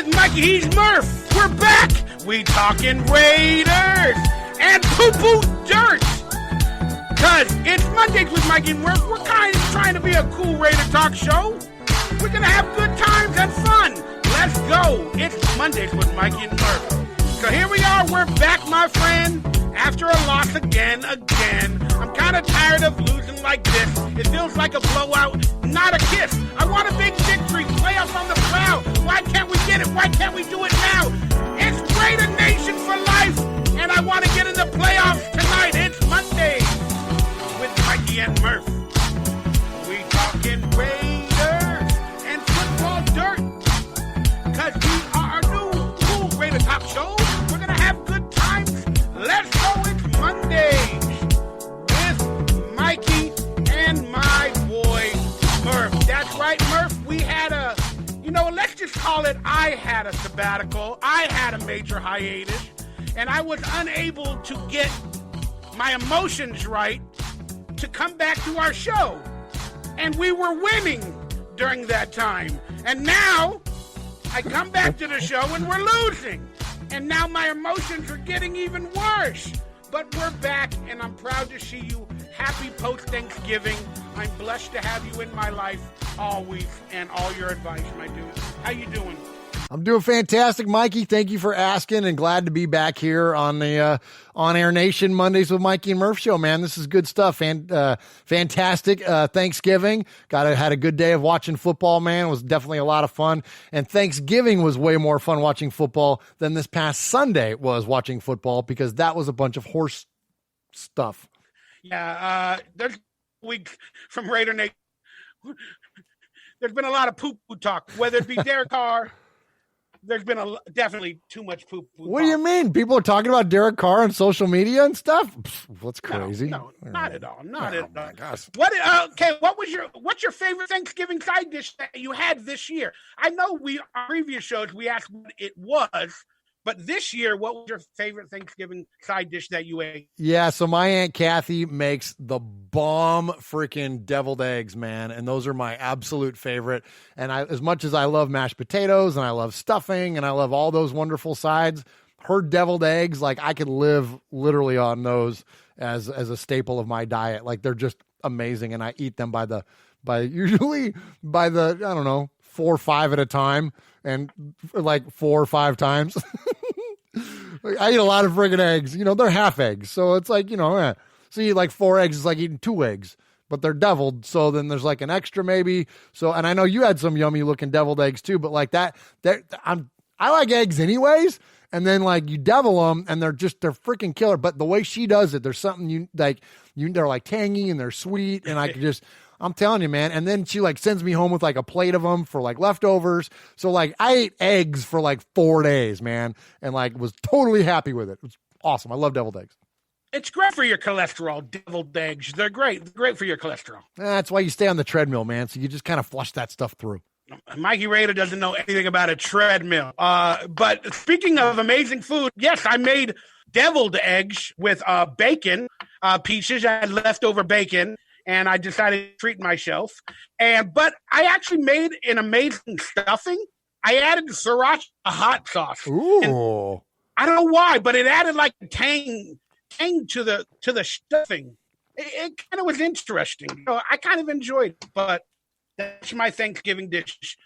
with Mikey, he's Murf. We're back. We talking Raiders and poo-poo dirt. Cause it's Mondays with Mikey and Murf. We're kind of trying to be a cool Raider talk show. We're gonna have good times and fun. Let's go. It's Mondays with Mikey and Murf. So here we are. We're back, my friend. After a loss again. I'm kind of tired of losing like this. It feels like a blowout, not a kiss. I want a big victory, playoffs on the prowl. Why can't we get it? Why can't we do it now? It's Raider Nation for life, and I want to get in the playoffs tonight. It's Monday with Mikey and Murf. We talking Raiders and football dirt, because we are a new cool Raider top show. We're going to have good times. Let's go. It's Monday with Mikey and my boy Murf. That's right, Murf. We had let's just call it, I had a sabbatical. I had a major hiatus, and I was unable to get my emotions right to come back to our show. And we were winning during that time. And now I come back to the show and we're losing. And now my emotions are getting even worse. But we're back, and I'm proud to see you. Happy post-Thanksgiving. I'm blessed to have you in my life always, and all your advice, my dude. How you doing? I'm doing fantastic, Mikey. Thank you for asking, and glad to be back here on the On Air Nation Mondays with Mikey and Murf show, man. This is good stuff. Fantastic Thanksgiving. Had a good day of watching football, man. It was definitely a lot of fun. And Thanksgiving was way more fun watching football than this past Sunday was watching football, because that was a bunch of horse stuff. Yeah, there's a week from Raider Nation. There's been a lot of poo-poo talk, whether it be Derek Carr. There's been definitely too much poo-poo. What do you mean? People are talking about Derek Carr on social media and stuff? What's crazy? No, not at all. Not at all. My gosh. What's your favorite Thanksgiving side dish that you had this year? I know on previous shows we asked what it was, but this year, what was your favorite Thanksgiving side dish that you ate? Yeah, so my Aunt Kathy makes the bomb freaking deviled eggs, man, and those are my absolute favorite. And as much as I love mashed potatoes and I love stuffing and I love all those wonderful sides, her deviled eggs, like, I could live literally on those as a staple of my diet. Like, they're just amazing, and I eat them usually by the, I don't know, 4 or 5 at a time, and like 4 or 5 times. I eat a lot of friggin' eggs. They're half eggs. So it's like, so you eat like 4 eggs. It's like eating 2 eggs, but they're deviled. So then there's like an extra maybe. So, and I know you had some yummy looking deviled eggs too, but like that, I like eggs anyways. And then like you devil them and they're freaking killer. But the way she does it, there's something they're like tangy and they're sweet. And I'm telling you, man. And then she like sends me home with like a plate of them for like leftovers. So like I ate eggs for like 4 days, man. And like was totally happy with it. It was awesome. I love deviled eggs. It's great for your cholesterol, deviled eggs. They're great. They're great for your cholesterol. That's why you stay on the treadmill, man. So you just kind of flush that stuff through. Mikey Raider doesn't know anything about a treadmill. But speaking of amazing food, yes, I made deviled eggs with bacon pieces. I had leftover bacon, and I decided to treat myself. But I actually made an amazing stuffing. I added sriracha hot sauce. Ooh. And I don't know why, but it added like tang to the stuffing. It kind of was interesting. I kind of enjoyed it, but that's my Thanksgiving dish.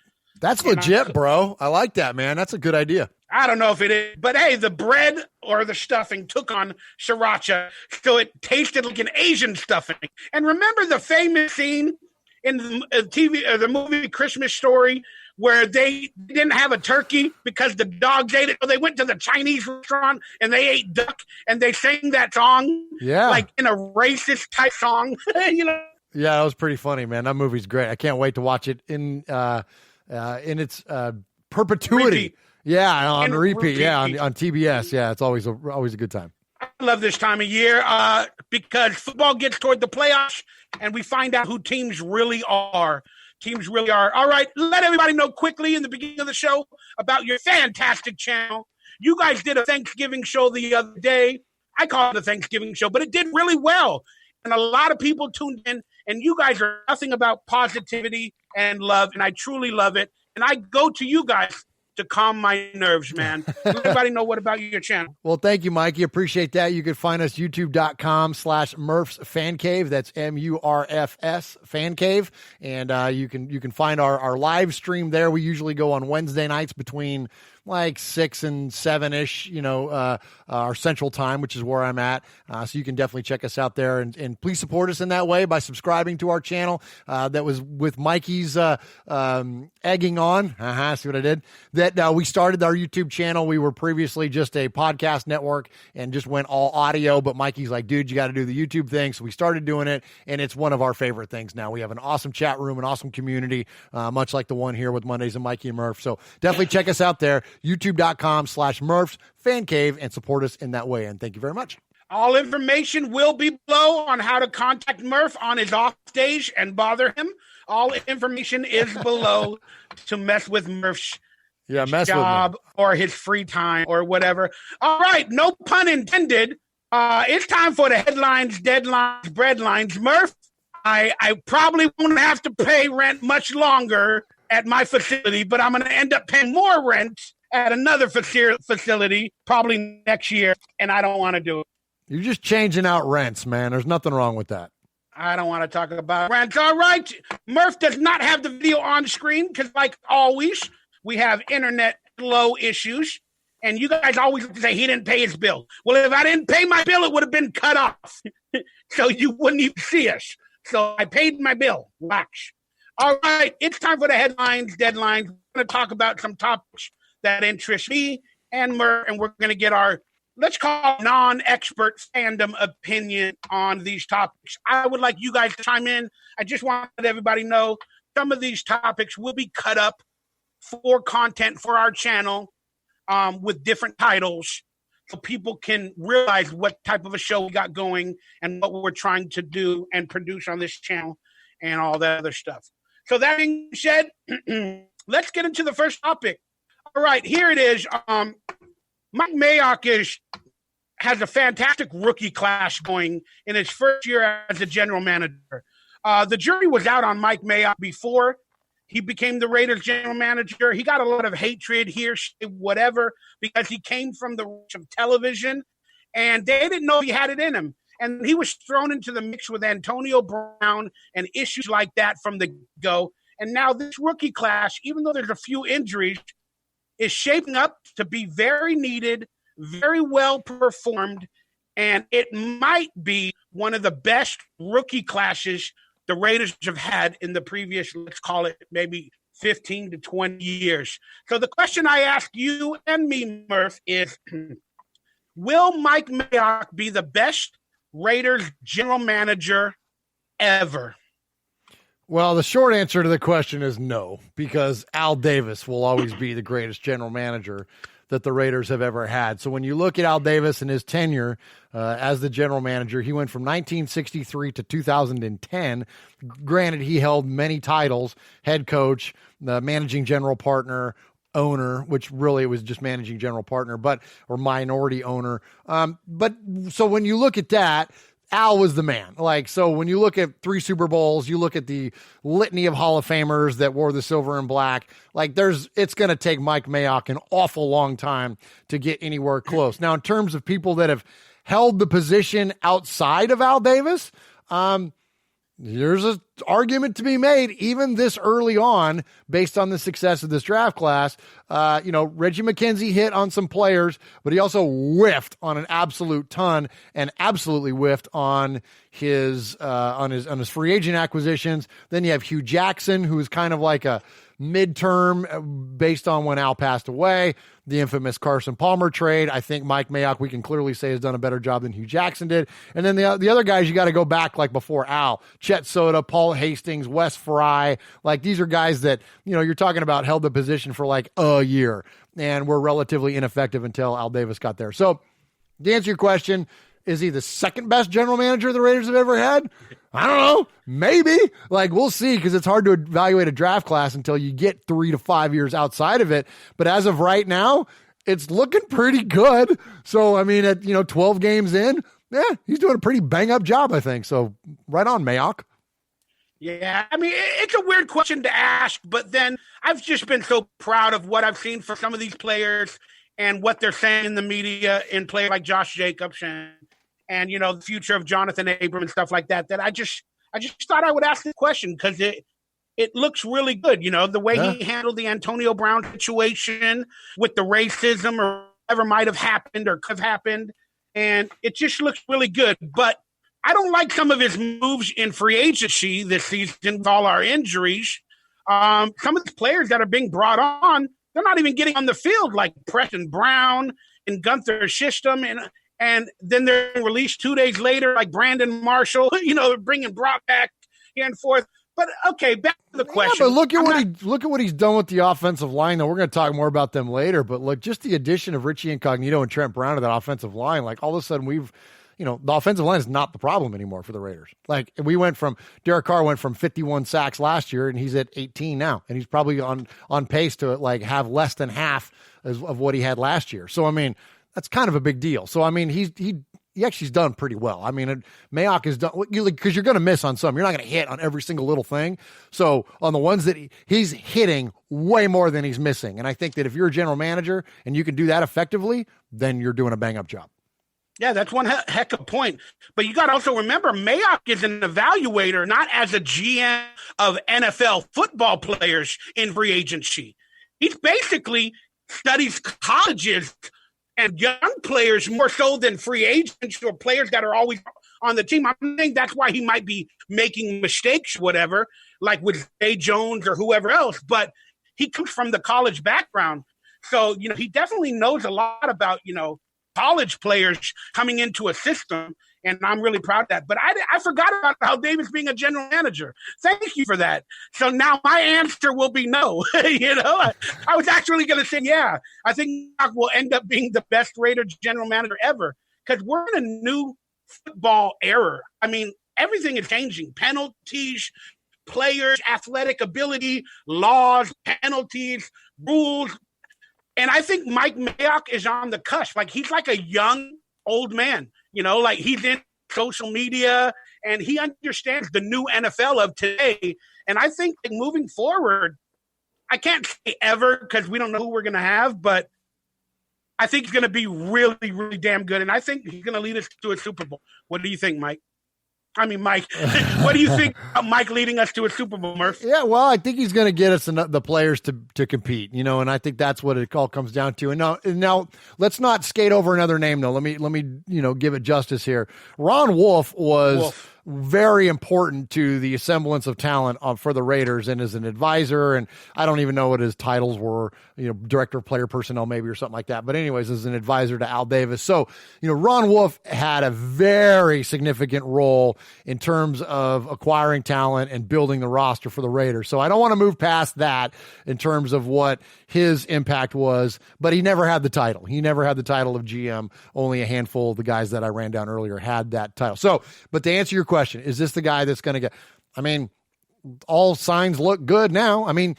That's legit, bro. I like that, man. That's a good idea. I don't know if it is, but hey, the bread or the stuffing took on sriracha, so it tasted like an Asian stuffing. And remember the famous scene in the movie Christmas Story where they didn't have a turkey because the dogs ate it. So they went to the Chinese restaurant and they ate duck and they sang that song, like in a racist type song, Yeah, that was pretty funny, man. That movie's great. I can't wait to watch it in its perpetuity. Repeat. Yeah, on repeat. Yeah, on TBS. Yeah, it's always a good time. I love this time of year because football gets toward the playoffs and we find out who teams really are. All right, let everybody know quickly in the beginning of the show about your fantastic channel. You guys did a Thanksgiving show the other day. I call it a Thanksgiving show, but it did really well. And a lot of people tuned in, and you guys are nothing about positivity and love, and I truly love it. And I go to you guys to calm my nerves, man. Let everybody know what about your channel. Well, thank you, Mikey. Appreciate that. You can find us youtube.com/Murf's Fan Cave. That's MURFS Fan Cave. And you can find our live stream there. We usually go on Wednesday nights between like 6 and 7-ish, our central time, which is where I'm at. So you can definitely check us out there and please support us in that way by subscribing to our channel. That was with Mikey's egging on. See what I did? That we started our YouTube channel. We were previously just a podcast network and just went all audio, but Mikey's like, dude, you got to do the YouTube thing. So we started doing it, and it's one of our favorite things now. We have an awesome chat room, an awesome community, much like the one here with Mondays and Mikey and Murf. So definitely check us out there, youtube.com/Murf's Fan Cave, and support us in that way. And thank you very much. All information will be below on how to contact Murf on his off days and bother him. All information is below to mess with Murf's job or his free time or whatever. All right, no pun intended. It's time for the headlines, deadlines, breadlines. Murf, I probably won't have to pay rent much longer at my facility, but I'm going to end up paying more rent at another facility probably next year, and I don't want to do it. You're just changing out rents, man. There's nothing wrong with that. I don't want to talk about rents. All right. Murf does not have the video on screen because, like always, we have internet flow issues. And you guys always say he didn't pay his bill. Well, if I didn't pay my bill, it would have been cut off. So you wouldn't even see us. So I paid my bill. Watch. All right. It's time for the headlines, deadlines. We're going to talk about some topics that interest me and Murf, and we're going to get our, let's call it, non-expert fandom opinion on these topics. I would like you guys to chime in. I just want to let everybody know some of these topics will be cut up for content for our channel with different titles so people can realize what type of a show we got going and what we're trying to do and produce on this channel and all that other stuff. So that being said, let's get into the first topic. All right, here it is. Mike Mayock has a fantastic rookie class going in his first year as a general manager. The jury was out on Mike Mayock before he became the Raiders general manager. He got a lot of hatred here, whatever, because he came from the reach of television, and they didn't know he had it in him. And he was thrown into the mix with Antonio Brown and issues like that from the go. And now this rookie class, even though there's a few injuries, is shaping up to be very needed, very well performed, and it might be one of the best rookie classes the Raiders have had in the previous, let's call it maybe 15 to 20 years. So the question I ask you and me, Murf, is will Mike Mayock be the best Raiders general manager ever? Well, the short answer to the question is no, because Al Davis will always be the greatest general manager that the Raiders have ever had. So when you look at Al Davis and his tenure as the general manager, he went from 1963 to 2010. Granted, he held many titles, head coach, the managing general partner, owner, which really was just managing general partner, or minority owner. But so when you look at that, Al was the man. So when you look at 3 Super Bowls, you look at the litany of Hall of Famers that wore the silver and black, it's going to take Mike Mayock an awful long time to get anywhere close. Now, in terms of people that have held the position outside of Al Davis, there's an argument to be made, even this early on, based on the success of this draft class. Reggie McKenzie hit on some players, but he also whiffed on an absolute ton, and absolutely whiffed on his free agent acquisitions. Then you have Hugh Jackson, who is kind of like a midterm based on when Al passed away. The infamous Carson Palmer trade. I think Mike Mayock, we can clearly say, has done a better job than Hugh Jackson did. And then the other guys, you got to go back before Al. Chet Soda, Paul Hastings, Wes Fry. These are guys that, you're talking about held the position for a year and were relatively ineffective until Al Davis got there. So to answer your question, is he the second best general manager the Raiders have ever had? I don't know. Maybe. We'll see, because it's hard to evaluate a draft class until you get 3 to 5 years outside of it. But as of right now, it's looking pretty good. So, at 12 games in, he's doing a pretty bang-up job, I think. So, right on, Mayock. Yeah, I mean, it's a weird question to ask, but then I've just been so proud of what I've seen for some of these players and what they're saying in the media in players like Josh Jacobs and the future of Jonathan Abram and stuff like that. That I just thought I would ask the question because it looks really good. The way he handled the Antonio Brown situation with the racism or whatever might have happened or could have happened, and it just looks really good. But I don't like some of his moves in free agency this season with all our injuries. Some of the players that are being brought on, they're not even getting on the field, like Preston Brown and Gunther System, and then they're released 2 days later, like Brandon Marshall. They're bringing Brock back here and forth. But okay, back to the question. Yeah, but look at what he's done with the offensive line. Though we're going to talk more about them later. But look, just the addition of Richie Incognito and Trent Brown to that offensive line, like all of a sudden the offensive line is not the problem anymore for the Raiders. Like Derek Carr went from 51 sacks last year and he's at 18 now. And he's probably on pace to have less than half of what he had last year. So, I mean, that's kind of a big deal. So, I mean, he actually's done pretty well. I mean, Mayock has done, because you're going to miss on some. You're not going to hit on every single little thing. So on the ones that he's hitting way more than he's missing. And I think that if you're a general manager and you can do that effectively, then you're doing a bang up job. Yeah, that's one heck of a point. But you got to also remember, Mayock is an evaluator, not as a GM of NFL football players in free agency. He basically studies colleges and young players more so than free agents or players that are always on the team. I think that's why he might be making mistakes, whatever, like with Zay Jones or whoever else. But he comes from the college background. So, he definitely knows a lot about, college players coming into a system, and I'm really proud of that. But I forgot about Al Davis being a general manager. Thank you for that. So now my answer will be no. I was actually going to say, yeah, I think Doc will end up being the best Raider general manager ever because we're in a new football era. I mean, everything is changing. Penalties, players, athletic ability, laws, penalties, rules. And I think Mike Mayock is on the cusp. Like, he's like a young old man, like he's in social media and he understands the new NFL of today. And I think moving forward, I can't say ever because we don't know who we're going to have, but I think he's going to be really, really damn good. And I think he's going to lead us to a Super Bowl. What do you think, Mike? I mean, Mike, what do you think about Mike leading us to a Super Bowl, Murph? Yeah, well, I think he's going to get us the players to compete, and I think that's what it all comes down to. And now let's not skate over another name, though. Let me give it justice here. Ron Wolf was very important to the semblance of talent for the Raiders and as an advisor. And I don't even know what his titles were, director of player personnel maybe or something like that. But anyways, as an advisor to Al Davis. So, Ron Wolf had a very significant role in terms of acquiring talent and building the roster for the Raiders. So I don't want to move past that in terms of what his impact was, but he never had the title. He never had the title of GM. Only a handful of the guys that I ran down earlier had that title. So, but to answer your question, is this the guy that's going to get, I mean, all signs look good now. I mean,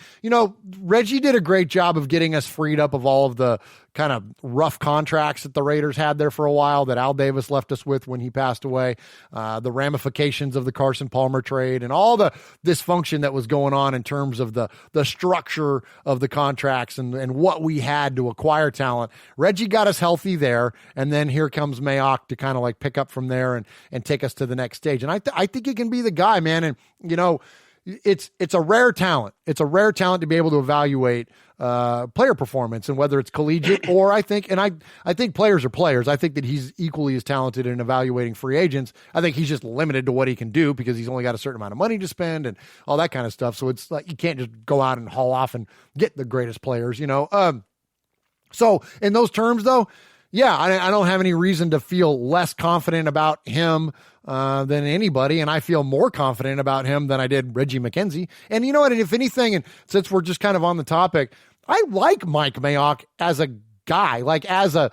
Reggie did a great job of getting us freed up of all of the kind of rough contracts that the Raiders had there for a while that Al Davis left us with when he passed away, the ramifications of the Carson Palmer trade and all the dysfunction that was going on in terms of the structure of the contracts and what we had to acquire talent. Reggie got us healthy there. And then here comes Mayock to kind of like pick up from there and take us to the next stage. And I think he can be the guy, man. And, it's a rare talent. It's a rare talent to be able to evaluate player performance and whether it's collegiate or I think players are players. I think that he's equally as talented in evaluating free agents. I think he's just limited to what he can do because he's only got a certain amount of money to spend and all that kind of stuff. So it's like, you can't just go out and haul off and get the greatest players, So in those terms though, yeah, I don't have any reason to feel less confident about him than anybody, and I feel more confident about him than I did Reggie McKenzie. And you know what? If anything, and since we're just kind of on the topic, I like Mike Mayock as a guy, like as a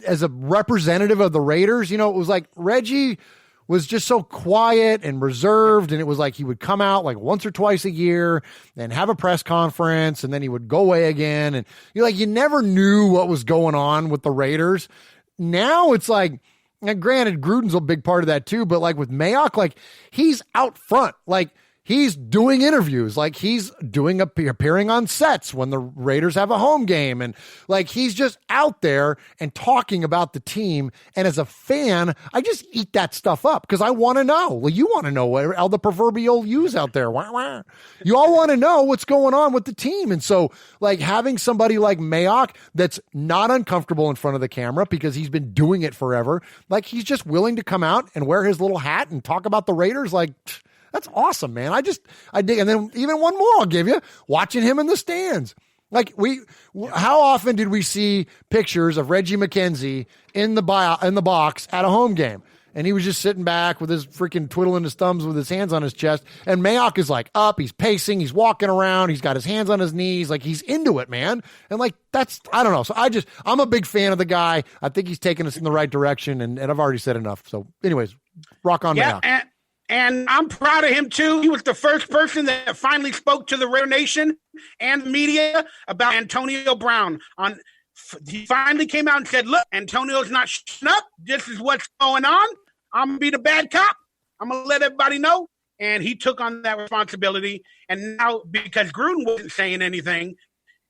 representative of the Raiders. It was like Reggie was just so quiet and reserved, and it was like he would come out like once or twice a year and have a press conference, and then he would go away again, and you never knew what was going on with the Raiders. Now it's like And granted, Gruden's a big part of that too, but like with Mayock, like he's out front. Like he's doing interviews, like he's appearing on sets when the Raiders have a home game. And like, he's just out there and talking about the team. And as a fan, I just eat that stuff up because I want to know. Well, you want to know what all the proverbial use out there. Wah, wah. You all want to know what's going on with the team. And so like having somebody like Mayock that's not uncomfortable in front of the camera because he's been doing it forever. Like he's just willing to come out and wear his little hat and talk about the Raiders. Like, that's awesome, man. I dig. And then even one more I'll give you, watching him in the stands. Like how often did we see pictures of Reggie McKenzie in the box at a home game? And he was just sitting back with his freaking twiddling his thumbs with his hands on his chest. And Mayock is like up, he's pacing, he's walking around, he's got his hands on his knees, like he's into it, man. And like, I don't know. So I'm a big fan of the guy. I think he's taking us in the right direction. And I've already said enough. So anyways, rock on, Mayock. And I'm proud of him, too. He was the first person that finally spoke to the Raider Nation and the media about Antonio Brown. He finally came out and said, look, Antonio's not shutting up. This is what's going on. I'm going to be the bad cop. I'm going to let everybody know. And he took on that responsibility. And now, because Gruden wasn't saying anything,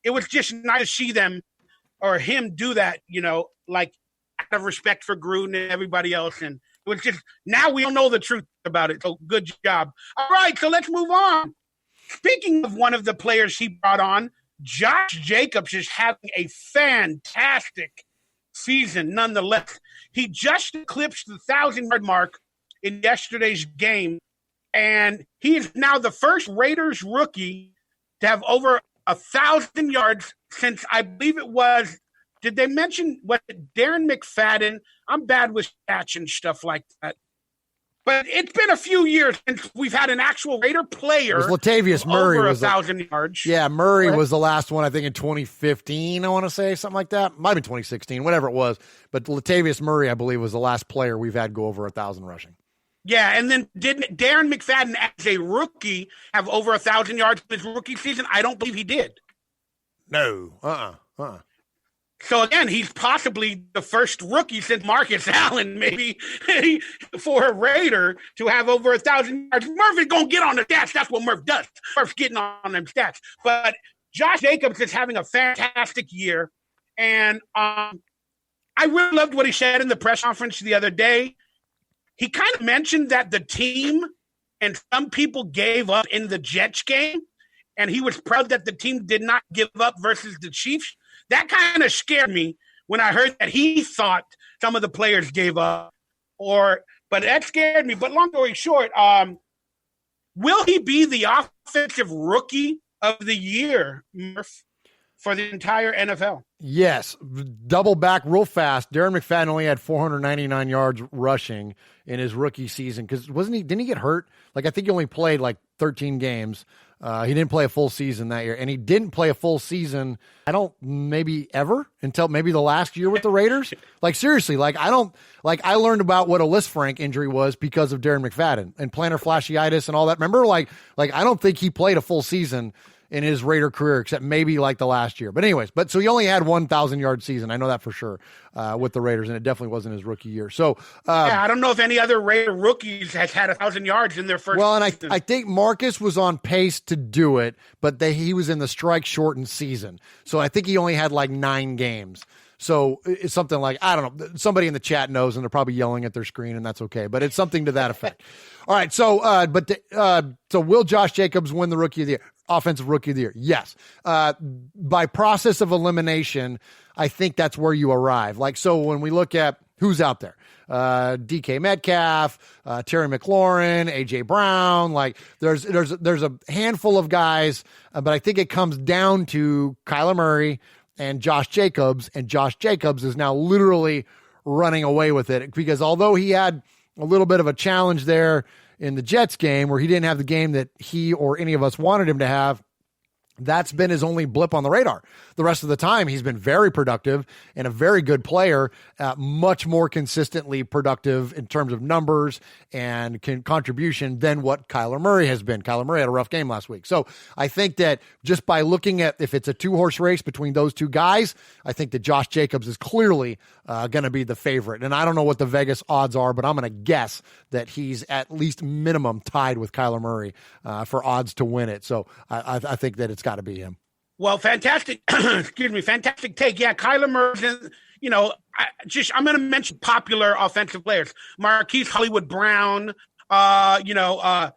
it was just nice to see them or him do that, like out of respect for Gruden and everybody else. And it was just, now we don't know the truth about it. So good job. All right, so let's move on. Speaking of one of the players he brought on, Josh Jacobs is having a fantastic season nonetheless. He just eclipsed the 1,000-yard mark in yesterday's game, and he is now the first Raiders rookie to have over 1,000 yards since, I believe it was, did they mention Darren McFadden? I'm bad with stats and stuff like that. But it's been a few years since we've had an actual Raider player. It was Latavius Murray over was 1,000 yards. Yeah, Murray was the last one, I think, in 2015, I want to say, something like that. Might have been 2016, whatever it was. But Latavius Murray, I believe, was the last player we've had go over 1,000 rushing. Yeah, and then didn't Darren McFadden, as a rookie, have over 1,000 yards in his rookie season? I don't believe he did. No. So, again, he's possibly the first rookie since Marcus Allen, maybe, for a Raider to have over 1,000 yards. Murph is going to get on the stats. That's what Murph does. Murph's getting on them stats. But Josh Jacobs is having a fantastic year. And I really loved what he said in the press conference the other day. He kind of mentioned that the team and some people gave up in the Jets game, and he was proud that the team did not give up versus the Chiefs. That kind of scared me when I heard that he thought some of the players gave up, but that scared me. But long story short, will he be the offensive rookie of the year, Murph, for the entire NFL? Yes. Double back real fast. Darren McFadden only had 499 yards rushing in his rookie season because didn't he get hurt? Like I think he only played like 13 games. He didn't play a full season that year, and he didn't play a full season, maybe ever until maybe the last year with the Raiders. Like, seriously, I learned about what a Lisfranc injury was because of Darren McFadden and plantar fasciitis and all that. Remember, I don't think he played a full season in his Raider career, except maybe like the last year. But anyways, so he only had 1,000-yard season. I know that for sure with the Raiders, and it definitely wasn't his rookie year. So I don't know if any other Raider rookies has had 1,000 yards in their first season. And I think Marcus was on pace to do it, but he was in the strike-shortened season. So I think he only had like 9 games. So it's something like, I don't know, somebody in the chat knows, and they're probably yelling at their screen, and that's okay. But it's something to that effect. All right, so so will Josh Jacobs win the Rookie of the Year? Offensive Rookie of the Year? Yes. By process of elimination, I think that's where you arrive. So when we look at who's out there, DK Metcalf, Terry McLaurin, AJ Brown, there's a handful of guys, but I think it comes down to Kyler Murray and Josh Jacobs, and Josh Jacobs is now literally running away with it because although he had a little bit of a challenge there in the Jets game where he didn't have the game that he or any of us wanted him to have, That's been his only blip on the radar. The rest of the time, he's been very productive and a very good player, much more consistently productive in terms of numbers and contribution than what Kyler Murray has been. Kyler Murray had a rough game last week. So I think that just by looking at if it's a two-horse race between those two guys, I think that Josh Jacobs is clearly going to be the favorite. And I don't know what the Vegas odds are, but I'm going to guess that he's at least minimum tied with Kyler Murray for odds to win it. So I think that it's got to be him. Well, fantastic. Excuse me. Fantastic take. Yeah. Kyler Murray, I'm going to mention popular offensive players, Marquise Hollywood Brown, Kyler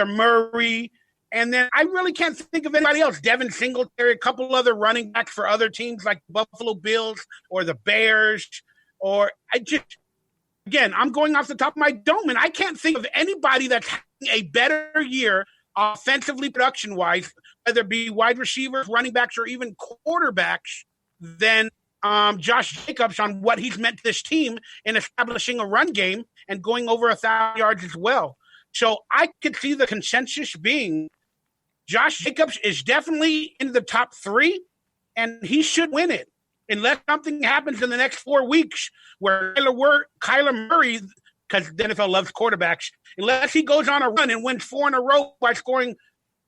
Murray. And then I really can't think of anybody else. Devin Singletary, a couple other running backs for other teams like Buffalo Bills or the Bears. I'm going off the top of my dome, and I can't think of anybody that's having a better year offensively, production-wise, whether it be wide receivers, running backs, or even quarterbacks, than Josh Jacobs on what he's meant to this team in establishing a run game and going over 1,000 yards as well. So I could see the consensus being Josh Jacobs is definitely in the top 3, and he should win it unless something happens in the next 4 weeks where Kyler Murray, because the NFL loves quarterbacks, unless he goes on a run and wins 4 in a row by scoring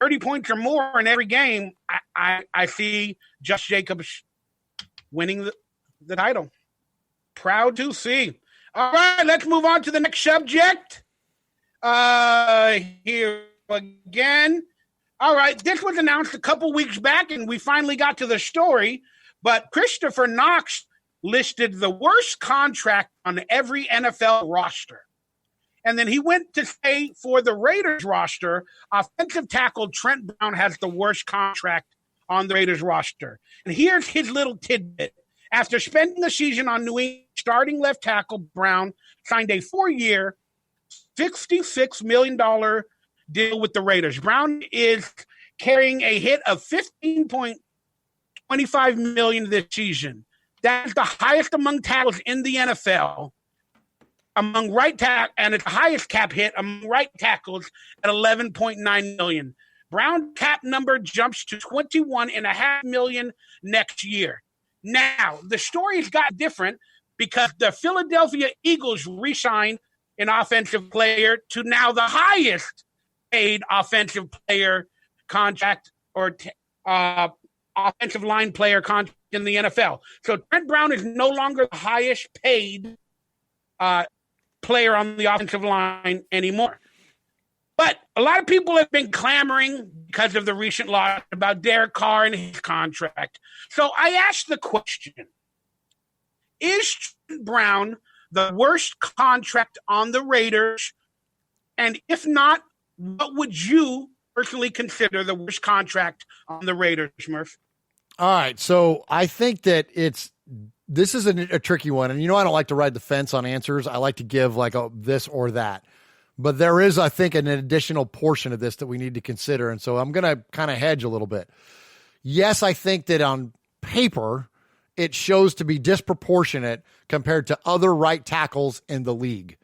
30 points or more in every game, I see Josh Jacobs winning the title. Proud to see. All right, let's move on to the next subject. Here again. All right, this was announced a couple weeks back, and we finally got to the story. But Christopher Knox listed the worst contract on every NFL roster. And then he went to say for the Raiders roster, offensive tackle Trent Brown has the worst contract on the Raiders roster. And here's his little tidbit. After spending the season on New England, starting left tackle Brown signed a 4-year, $56 million deal with the Raiders. Brown is carrying a hit of $15.25 million this season. That is the highest among tackles in the NFL. Among right tackle, and it's the highest cap hit among right tackles at $11.9 million. Brown cap number jumps to $21.5 million next year. Now, the story's got different because the Philadelphia Eagles re-signed an offensive player to now the highest paid offensive player contract or offensive line player contract in the NFL. So Trent Brown is no longer the highest paid player on the offensive line anymore. But a lot of people have been clamoring because of the recent law about Derek Carr and his contract. So I asked the question, is Trent Brown the worst contract on the Raiders? And if not, what would you personally consider the worst contract on the Raiders, Murph? All right. So I think that this is a tricky one. And I don't like to ride the fence on answers. I like to give like a this or that. But there is, I think, an additional portion of this that we need to consider. And so I'm going to kind of hedge a little bit. Yes, I think that on paper, it shows to be disproportionate compared to other right tackles in the league.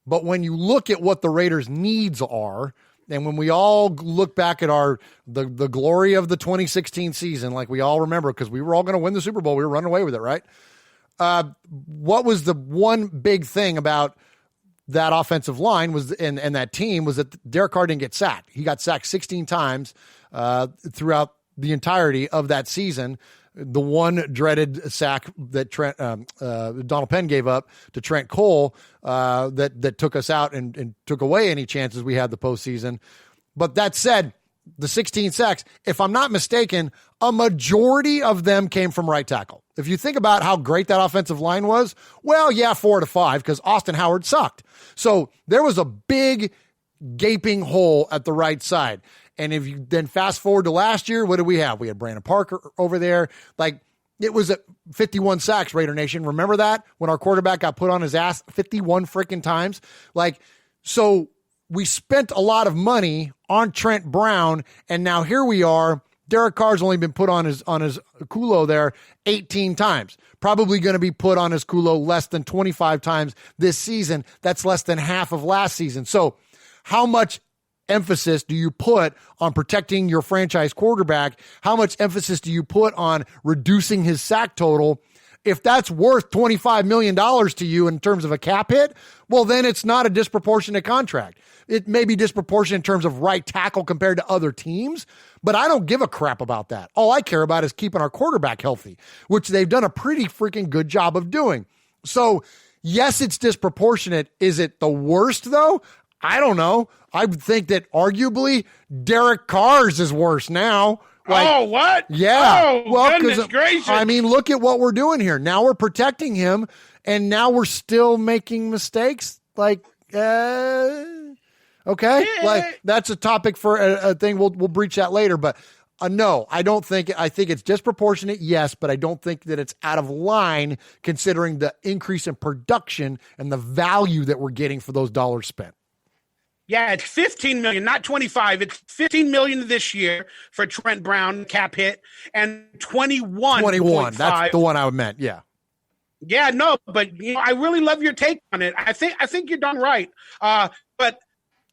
But when you look at what the Raiders' needs are, and when we all look back at the glory of the 2016 season, like we all remember, because we were all going to win the Super Bowl, we were running away with it, right? What was the one big thing about that offensive line was and that team was that Derek Carr didn't get sacked. He got sacked 16 times throughout the entirety of that season. The one dreaded sack that Donald Penn gave up to Trent Cole that took us out and took away any chances we had the postseason. But that said, the 16 sacks, if I'm not mistaken, a majority of them came from right tackle. If you think about how great that offensive line was, well, yeah, 4 to 5 because Austin Howard sucked. So there was a big gaping hole at the right side. And if you then fast forward to last year, what did we have? We had Brandon Parker over there. Like it was at 51 sacks, Raider Nation. Remember that when our quarterback got put on his ass 51 freaking times? Like, so we spent a lot of money on Trent Brown. And now here we are. Derek Carr's only been put on his culo there 18 times. Probably going to be put on his culo less than 25 times this season. That's less than half of last season. So how much emphasis do you put on protecting your franchise quarterback? How much emphasis do you put on reducing his sack total? If that's worth $25 million to you in terms of a cap hit, well, then it's not a disproportionate contract. It may be disproportionate in terms of right tackle compared to other teams, but I don't give a crap about that. All I care about is keeping our quarterback healthy, which they've done a pretty freaking good job of doing. So, yes, it's disproportionate. Is it the worst, though? I don't know. I would think that arguably Derek Carr's is worse now. What? Yeah. Oh, well, goodness gracious. I mean, look at what we're doing here. Now we're protecting him, and now we're still making mistakes. Okay, that's a topic for a thing. We'll breach that later. But no, I don't think. I think it's disproportionate, yes, but I don't think that it's out of line considering the increase in production and the value that we're getting for those dollars spent. Yeah, it's $15 million, not 25. It's $15 million this year for Trent Brown cap hit, and 21. That's the one I meant. Yeah. Yeah, no, but I really love your take on it. I think you're done right. But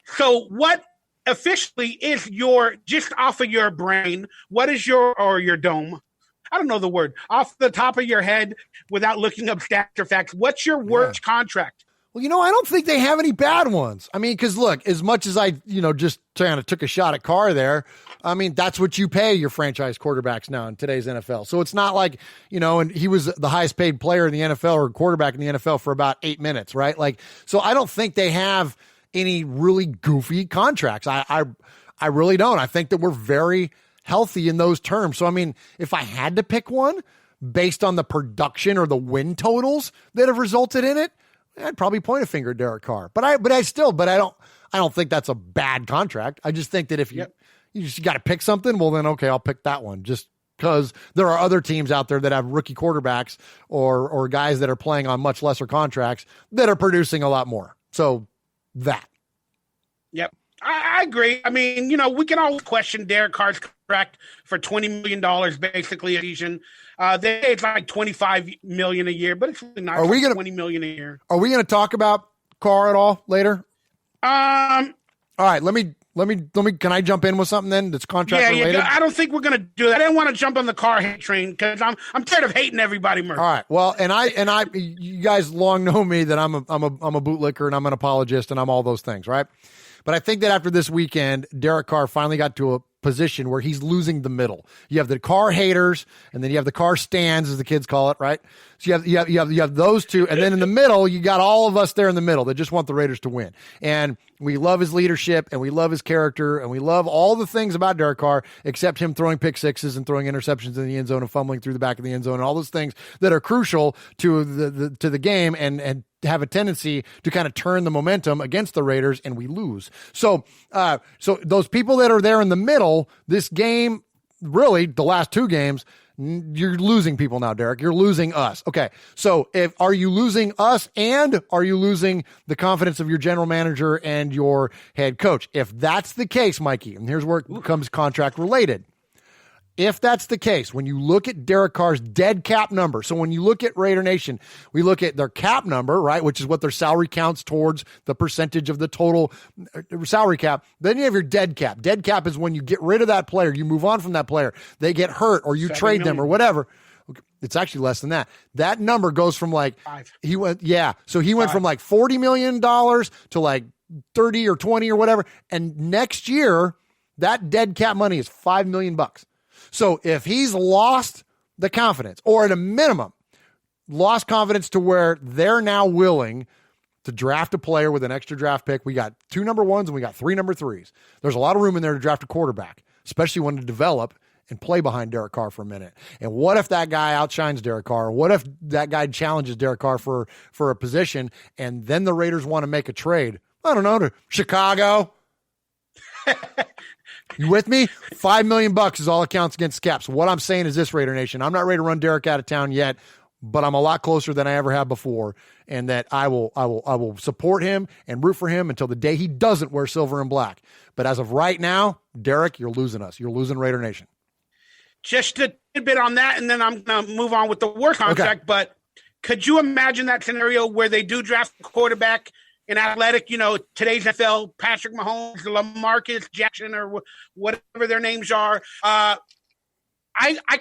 so what officially is just off of your brain? What is your dome? I don't know the word. Off the top of your head, without looking up stats or facts, what's your worst contract? Well, I don't think they have any bad ones. I mean, because look, as much as I, just kind of took a shot at Carr there, I mean, that's what you pay your franchise quarterbacks now in today's NFL. So it's not like, and he was the highest paid player in the NFL or quarterback in the NFL for about 8 minutes, right? So I don't think they have any really goofy contracts. I really don't. I think that we're very healthy in those terms. So, I mean, if I had to pick one based on the production or the win totals that have resulted in it, I'd probably point a finger at Derek Carr, but I don't think that's a bad contract. I just think that if you just got to pick something, well then, okay, I'll pick that one just because there are other teams out there that have rookie quarterbacks or guys that are playing on much lesser contracts that are producing a lot more. So that. Yep. I agree. I mean, we can always question Derek Carr's contract for $20 million basically a season. They say it's like $25 million a year, but it's really not. $20 million a year. Are we going to talk about Carr at all later? All right. Let me. Can I jump in with something then that's contract related? I don't think we're going to do that. I didn't want to jump on the Carr hate train because I'm tired of hating everybody, Murph. All right. Well, and I, you guys long know me that I'm a bootlicker and I'm an apologist and I'm all those things, right? But I think that after this weekend, Derek Carr finally got to a position where he's losing the middle. You have the Carr haters, and then you have the Carr stands, as the kids call it, right? So you have those two, and then in the middle, you got all of us there in the middle that just want the Raiders to win. And we love his leadership, and we love his character, and we love all the things about Derek Carr, except him throwing pick sixes and throwing interceptions in the end zone and fumbling through the back of the end zone, and all those things that are crucial to the game and have a tendency to kind of turn the momentum against the Raiders, and we lose. So those people that are there in the middle, this game, really the last two games, you're losing people now, Derek. You're losing us. Okay. So are you losing us and are you losing the confidence of your general manager and your head coach? If that's the case, Mikey, and here's where it becomes contract related. If that's the case, when you look at Derek Carr's dead cap number, so when you look at Raider Nation, we look at their cap number, right, which is what their salary counts towards the percentage of the total salary cap. Then you have your dead cap. Dead cap is when you get rid of that player, you move on from that player, they get hurt or you trade them or whatever. It's actually less than that. That number goes from like, he went from like $40 million to like 30 or 20 or whatever. And next year, that dead cap money is $5 million. So if he's lost the confidence, or at a minimum, lost confidence to where they're now willing to draft a player with an extra draft pick, we got 2 number 1s and we got 3 number 3s. There's a lot of room in there to draft a quarterback, especially when to develop and play behind Derek Carr for a minute. And what if that guy outshines Derek Carr? What if that guy challenges Derek Carr for a position, and then the Raiders want to make a trade? I don't know, to Chicago. You with me? $5 million is all it counts against the cap. So what I'm saying is this, Raider Nation, I'm not ready to run Derek out of town yet, but I'm a lot closer than I ever have before, and that I will support him and root for him until the day he doesn't wear silver and black. But as of right now, Derek, you're losing us. You're losing Raider Nation. Just a bit on that, and then I'm going to move on with the work contract. Okay. But could you imagine that scenario where they do draft a quarterback in athletic, today's NFL, Patrick Mahomes, LaMarcus Jackson, or whatever their names are. I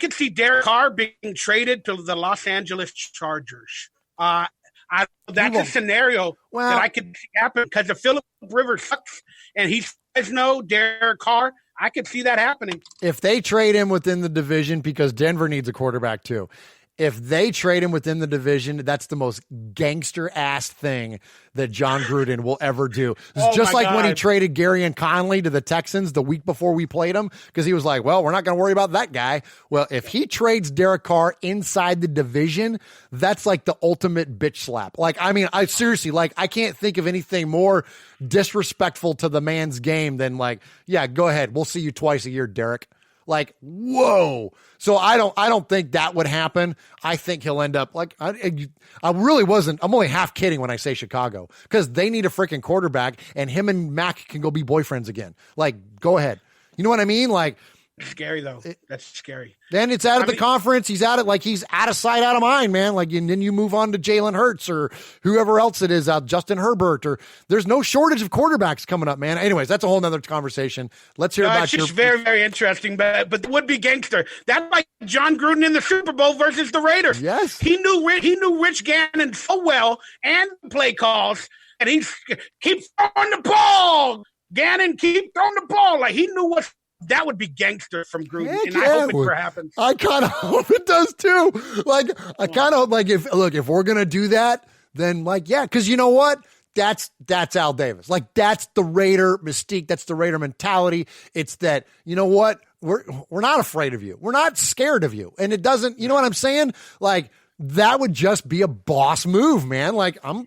could see Derek Carr being traded to the Los Angeles Chargers. That's a scenario that I could see happen because if Phillip Rivers sucks and he says no, Derek Carr, I could see that happening. If they trade him within the division, because Denver needs a quarterback too. If they trade him within the division, that's the most gangster ass thing that John Gruden will ever do. It's just like when he traded Gary and Conley to the Texans the week before we played him, because he was like, well, we're not going to worry about that guy. Well, if he trades Derek Carr inside the division, that's like the ultimate bitch slap. Like, I mean, I seriously, like, I can't think of anything more disrespectful to the man's game than like, yeah, go ahead. We'll see you twice a year, Derek. Like, whoa. So I don't think that would happen. I think he'll end up like, I really wasn't. I'm only half kidding when I say Chicago, because they need a freaking quarterback and him and Mac can go be boyfriends again. Like, go ahead. You know what I mean? Like, scary though. That's scary. Then it's out of the conference. He's out of sight, out of mind, man. Like, and then you move on to Jalen Hurts or whoever else it is, Justin Herbert, or there's no shortage of quarterbacks coming up, man. Anyways, that's a whole nother conversation. Let's hear about it's just very, very interesting, but it would be gangster. That's like John Gruden in the Super Bowl versus the Raiders. Yes. He knew Rich Gannon so well and play calls, and he keep throwing the ball. Gannon, keep throwing the ball. Like, he knew what. That would be gangster from Gruden, and I hope it never happens. I kind of hope it does too. Like, I kind of hope, like, if we're gonna do that, then like, yeah, because you know what? That's Al Davis. Like, that's the Raider mystique. That's the Raider mentality. It's that, you know what? We're not afraid of you. We're not scared of you. And it doesn't. You know what I'm saying? Like, that would just be a boss move, man. Like, I'm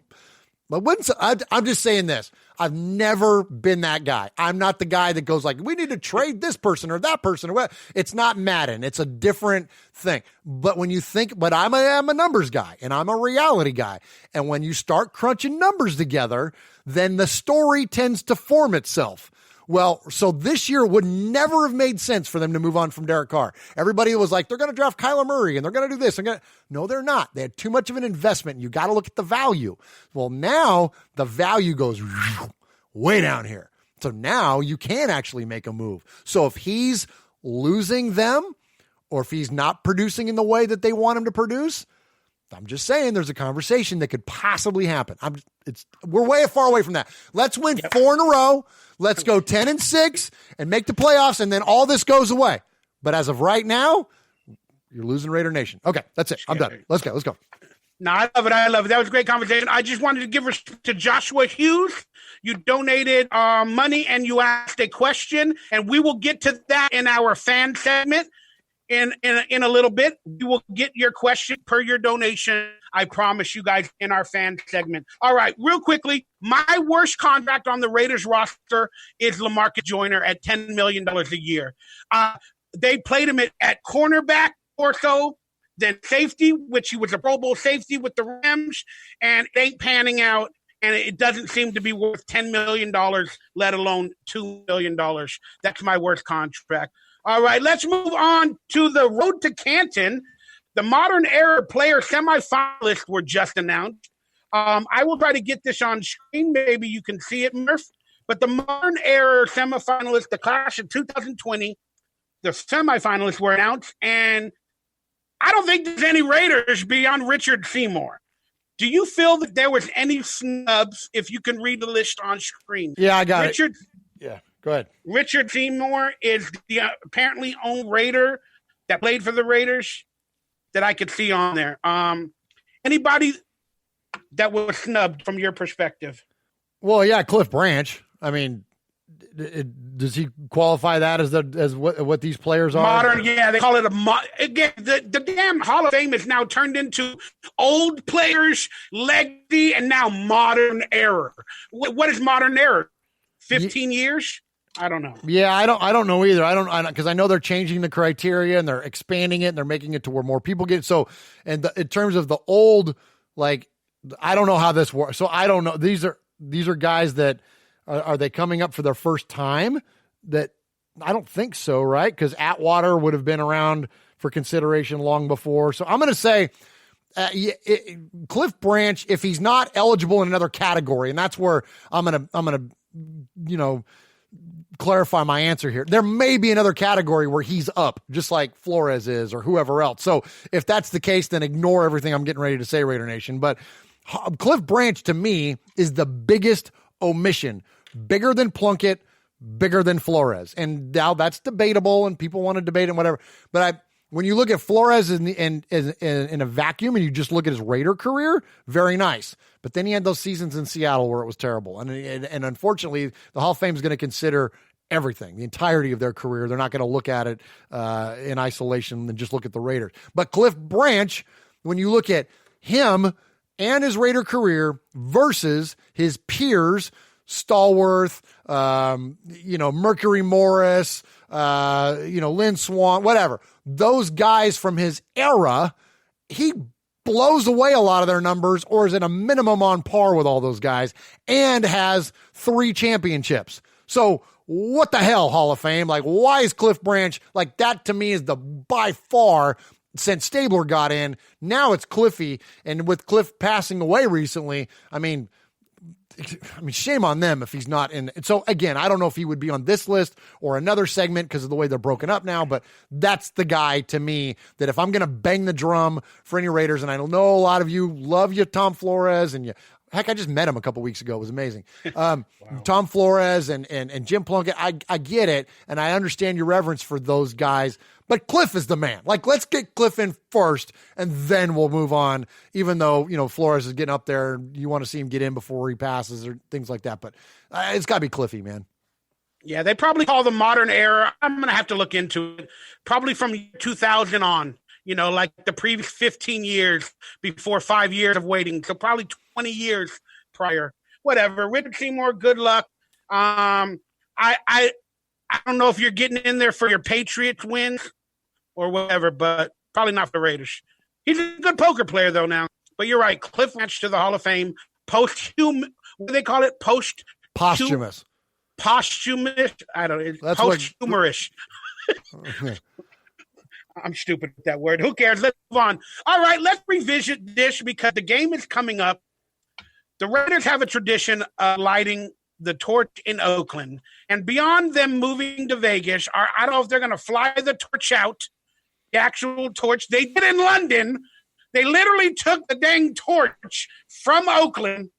just saying this. I've never been that guy. I'm not the guy that goes like, we need to trade this person or that person or what. It's not Madden. It's a different thing. But when you think, but I'm a numbers guy and I'm a reality guy. And when you start crunching numbers together, then the story tends to form itself. Well, so this year would never have made sense for them to move on from Derek Carr. Everybody was like, they're going to draft Kyler Murray and they're going to do this. No, they're not. They had too much of an investment. You got to look at the value. Well, now the value goes way down here. So now you can actually make a move. So if he's losing them or if he's not producing in the way that they want him to produce, I'm just saying there's a conversation that could possibly happen. We're way far away from that. Let's win 4 in a row. Let's go 10-6 and make the playoffs, and then all this goes away. But as of right now, you're losing Raider Nation. Okay, that's it. I'm done. Let's go. No, I love it. That was a great conversation. I just wanted to give respect to Joshua Hughes. You donated money and you asked a question, and we will get to that in our fan segment. In a little bit, we will get your question per your donation. I promise you guys in our fan segment. All right, real quickly, my worst contract on the Raiders roster is LaMarcus Joyner at $10 million a year. They played him at cornerback or so, then safety, which he was a Pro Bowl safety with the Rams, and it ain't panning out. And it doesn't seem to be worth $10 million, let alone $2 million. That's my worst contract. All right, let's move on to the road to Canton. The Modern Era Player semifinalists were just announced. I will try to get this on screen. Maybe you can see it, Murph. But the Modern Era semifinalists, the class of 2020, the semifinalists were announced. And I don't think there's any Raiders beyond Richard Seymour. Do you feel that there was any snubs if you can read the list on screen? Yeah, I got it. Yeah, go ahead. Richard Seymour is the apparently owned Raider that played for the Raiders that I could see on there. Anybody that was snubbed from your perspective? Well, yeah, Cliff Branch. I mean, does he qualify that as what these players are? Modern, yeah, they call it again. The damn Hall of Fame is now turned into old players, legacy, and now modern era. What is modern era? 15 years? I don't know. Yeah, I don't know either. I don't because I know they're changing the criteria and they're expanding it and they're making it to where more people get. So, and in terms of the old, like, I don't know how this works. So I don't know. These are guys that are they coming up for their first time? That I don't think so, right? Because Atwater would have been around for consideration long before. So I'm going to say Cliff Branch, if he's not eligible in another category, and that's where I'm gonna clarify my answer here. There may be another category where he's up, just like Flores is or whoever else. So if that's the case, then ignore everything I'm getting ready to say, Raider Nation. But Cliff Branch, to me, is the biggest omission. Bigger than Plunkett, bigger than Flores. And now that's debatable, and people want to debate and whatever. But when you look at Flores in a vacuum and you just look at his Raider career, very nice. But then he had those seasons in Seattle where it was terrible. And unfortunately, the Hall of Fame is going to consider everything, the entirety of their career. They're not going to look at it in isolation and just look at the Raiders. But Cliff Branch, when you look at him and his Raider career versus his peers, Stallworth, Mercury Morris, Lynn Swan, whatever, those guys from his era, he blows away a lot of their numbers or is at a minimum on par with all those guys and has 3 championships. So what the hell, Hall of Fame? Like, why is Cliff Branch, like, that to me is by far, since Stabler got in, now it's Cliffy. And with Cliff passing away recently, I mean, shame on them if he's not in. So again, I don't know if he would be on this list or another segment because of the way they're broken up now, but that's the guy to me that if I'm going to bang the drum for any Raiders, and I know a lot of you love you, Tom Flores, and heck, I just met him a couple weeks ago. It was amazing. Wow. Tom Flores and Jim Plunkett, I get it, and I understand your reverence for those guys, but Cliff is the man. Like, let's get Cliff in first, and then we'll move on, even though, Flores is getting up there, and you want to see him get in before he passes or things like that, but it's got to be Cliffy, man. Yeah, they probably call the modern era. I'm going to have to look into it. Probably from 2000 on, like the previous 15 years before 5 years of waiting. So probably 20 years prior. Whatever. Richard Seymour, good luck. I don't know if you're getting in there for your Patriots wins or whatever, but probably not for the Raiders. He's a good poker player, though, now. But you're right. Cliff Branch to the Hall of Fame. What do they call it? Posthumous. Posthumous? I don't know. That's posthumous. I'm stupid with that word. Who cares? Let's move on. All right, let's revisit this because the game is coming up. The Raiders have a tradition of lighting the torch in Oakland. And beyond them moving to Vegas, I don't know if they're going to fly the torch out, the actual torch. They did in London. They literally took the dang torch from Oakland